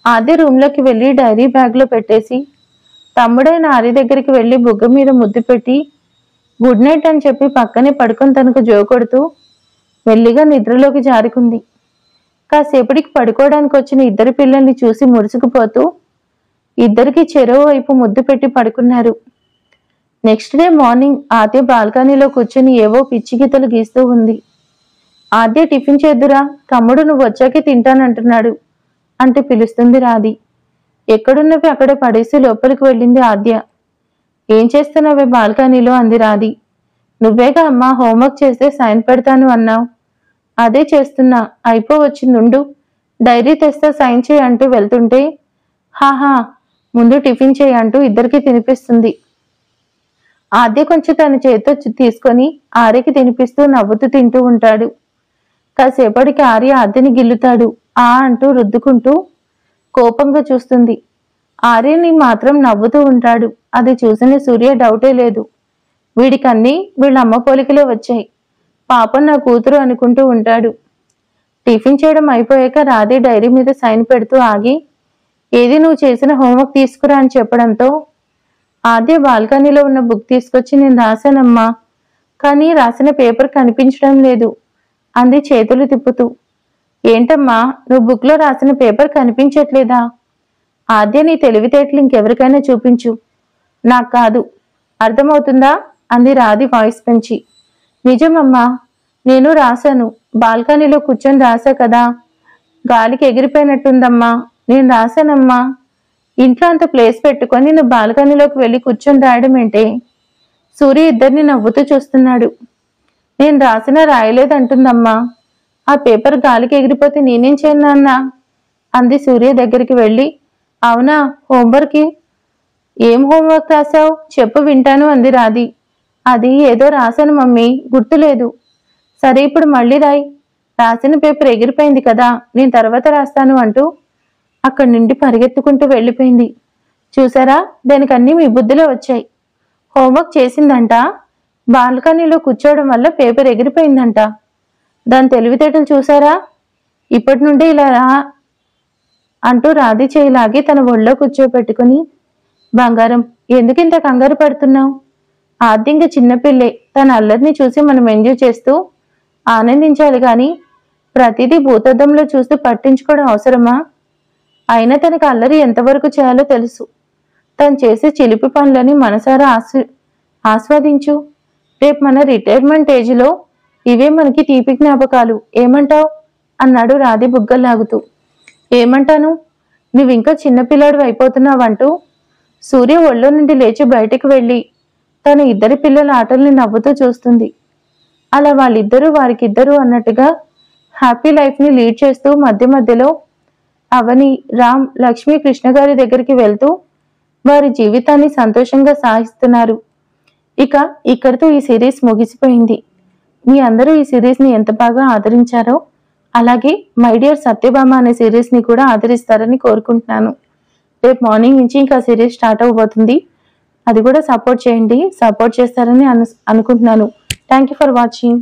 ఆద్య రూమ్లోకి వెళ్ళి డైరీ బ్యాగ్లో పెట్టేసి తమ్ముడైన ఆరి దగ్గరికి వెళ్ళి బుగ్గ మీద ముద్దు పెట్టి గుడ్ నైట్ అని చెప్పి పక్కనే పడుకొని తనకు జోకొడుతూ మెల్లిగా నిద్రలోకి జారుకుంది. కాసేపటికి పడుకోవడానికి వచ్చిన ఇద్దరు పిల్లల్ని చూసి ముడుచుకుపోతూ ఇద్దరికి చెరో వైపు ముద్దు పెట్టి పడుకున్నారు. నెక్స్ట్ డే మార్నింగ్ ఆద్య బాల్కనీలో కూర్చొని ఏవో పిచ్చి గీతలు గీస్తూ ఉంది. ఆద్య టిఫిన్ చేద్దురా, తమ్ముడు నువ్వు వచ్చాకే తింటానంటున్నాడు అంటే పిలుస్తుంది రాధి. ఎక్కడున్నవి అక్కడే పడేసి లోపలికి వెళ్ళింది ఆద్య. ఏం చేస్తున్నావే బాల్కనీలో అంది రాధి. నువ్వేగా అమ్మా హోంవర్క్ చేస్తే సైన్ పెడతాను అన్నావు, అదే చేస్తున్నా, అయిపోవచ్చిందుండు, డైరీ తెస్తా సైన్ చేయి అంటూ వెళ్తుంటే హాహా ముందు టిఫిన్ చేయి అంటూ ఇద్దరికి తినిపిస్తుంది. ఆద్య కొంచెం తన చేతితో తీసుకొని ఆర్యకి తినిపిస్తూ నవ్వుతూ తింటూ ఉంటాడు. కాసేపటికి ఆర్య ఆద్యని గిల్లుతాడు. ఆ అంటూ రుద్దుకుంటూ కోపంగా చూస్తుంది. ఆర్యని మాత్రం నవ్వుతూ ఉంటాడు. అది చూసిన సూర్య డౌటే లేదు, వీడికన్నీ వీళ్ళ అమ్మ పోలికలే వచ్చాయి, పాపం నా కూతురు అనుకుంటూ ఉంటాడు. టిఫిన్ చేయడం అయిపోయాక రాధి డైరీ మీద సైన్ పెడుతూ ఆగి ఏది నువ్వు చేసిన హోంవర్క్ తీసుకురా అని చెప్పడంతో ఆద్య బాల్కనీలో ఉన్న బుక్ తీసుకొచ్చి నేను రాశానమ్మా, కానీ రాసిన పేపర్ కనిపించడం లేదు అంది చేతులు తిప్పుతూ. ఏంటమ్మా నువ్వు బుక్లో రాసిన పేపర్ కనిపించట్లేదా? ఆద్య నీ తెలివితేటలు ఇంకెవరికైనా చూపించు, నాకు కాదు, అర్థమవుతుందా అంది రాధి వాయిస్ పెంచి. నిజమమ్మా, నేను రాశాను, బాల్కనీలో కూర్చొని రాశా కదా, గాలికి ఎగిరిపోయినట్టుందమ్మా, నేను రాశానమ్మా. ఇంట్లో అంత ప్లేస్ పెట్టుకొని నువ్వు బాల్కనీలోకి వెళ్ళి కూర్చొని రాయడం ఏంటే? సూర్య ఇద్దరిని నవ్వుతూ చూస్తున్నాడు. నేను రాసినా రాయలేదంటుందమ్మా, ఆ పేపర్ గాలికి ఎగిరిపోతే నేనేం చేయను నాన్న అంది సూర్య దగ్గరికి వెళ్ళి. అవునా, హోంవర్క్ ఏం హోంవర్క్ రాశావు చెప్పు వింటాను అంది రాధి. అది ఏదో రాశాను మమ్మీ, గుర్తులేదు. సరే ఇప్పుడు మళ్ళీ రాయి, రాసిన పేపర్ ఎగిరిపోయింది కదా, నేను తర్వాత రాస్తాను అంటూ అక్కడి నుండి పరిగెత్తుకుంటూ వెళ్ళిపోయింది. చూసారా, దానికన్నీ మీ బుద్ధిలో వచ్చాయి. హోంవర్క్ చేసిందంట, బాల్కనీలో కూర్చోవడం వల్ల పేపర్ ఎగిరిపోయిందంట. దాని తెలివితేటలు చూసారా, ఇప్పటి నుండి ఇలా రా అంటూ రాధి చేయిలాగి తన ఒళ్ళో కూర్చోపెట్టుకుని బంగారం ఎందుకింత కంగారు పడుతున్నావు? ఆద్యంగా చిన్నపిల్లే, తన అల్లరిని చూసి మనం ఎంజాయ్ చేస్తూ ఆనందించాలి గాని ప్రతిదీ భూతద్దంలో చూస్తూ పట్టించుకోవడం అవసరమా? అయినా తనకు అల్లరి ఎంతవరకు చేయాలో తెలుసు. తను చేసే చిలిపి పనులని మనసారా ఆస్వాదించు. రేపు మన రిటైర్మెంట్ ఏజ్లో ఇవే మనకి తీపి జ్ఞాపకాలు, ఏమంటావు అన్నాడు రాధి బుగ్గలాగుతూ. ఏమంటాను, నువ్వింకా చిన్నపిల్లాడు అయిపోతున్నావంటూ సూర్య ఒళ్ళో నుండి లేచి బయటికి వెళ్ళి తన ఇద్దరి పిల్లల ఆటల్ని నవ్వుతూ చూస్తుంది. అలా వాళ్ళిద్దరూ వారికిద్దరూ అన్నట్టుగా హ్యాపీ లైఫ్ని లీడ్ చేస్తూ మధ్య మధ్యలో అవని, రామ్, లక్ష్మి కృష్ణ గారి దగ్గరికి వెళ్తూ వారి జీవితాన్ని సంతోషంగా సాగిస్తున్నారు. ఇక ఇక్కడితో ఈ సిరీస్ ముగిసిపోయింది. మీ అందరూ ఈ సిరీస్ని ఎంత బాగా ఆదరించారో అలాగే మై డియర్ సత్యభామ అనే సిరీస్ని కూడా ఆదరిస్తారని కోరుకుంటున్నాను. రేపు మార్నింగ్ నుంచి ఇంకా సిరీస్ స్టార్ట్ అవబోతుంది, అది కూడా సపోర్ట్ చేయండి, సపోర్ట్ చేస్తారని అనుకుంటున్నాను. Thank you for watching.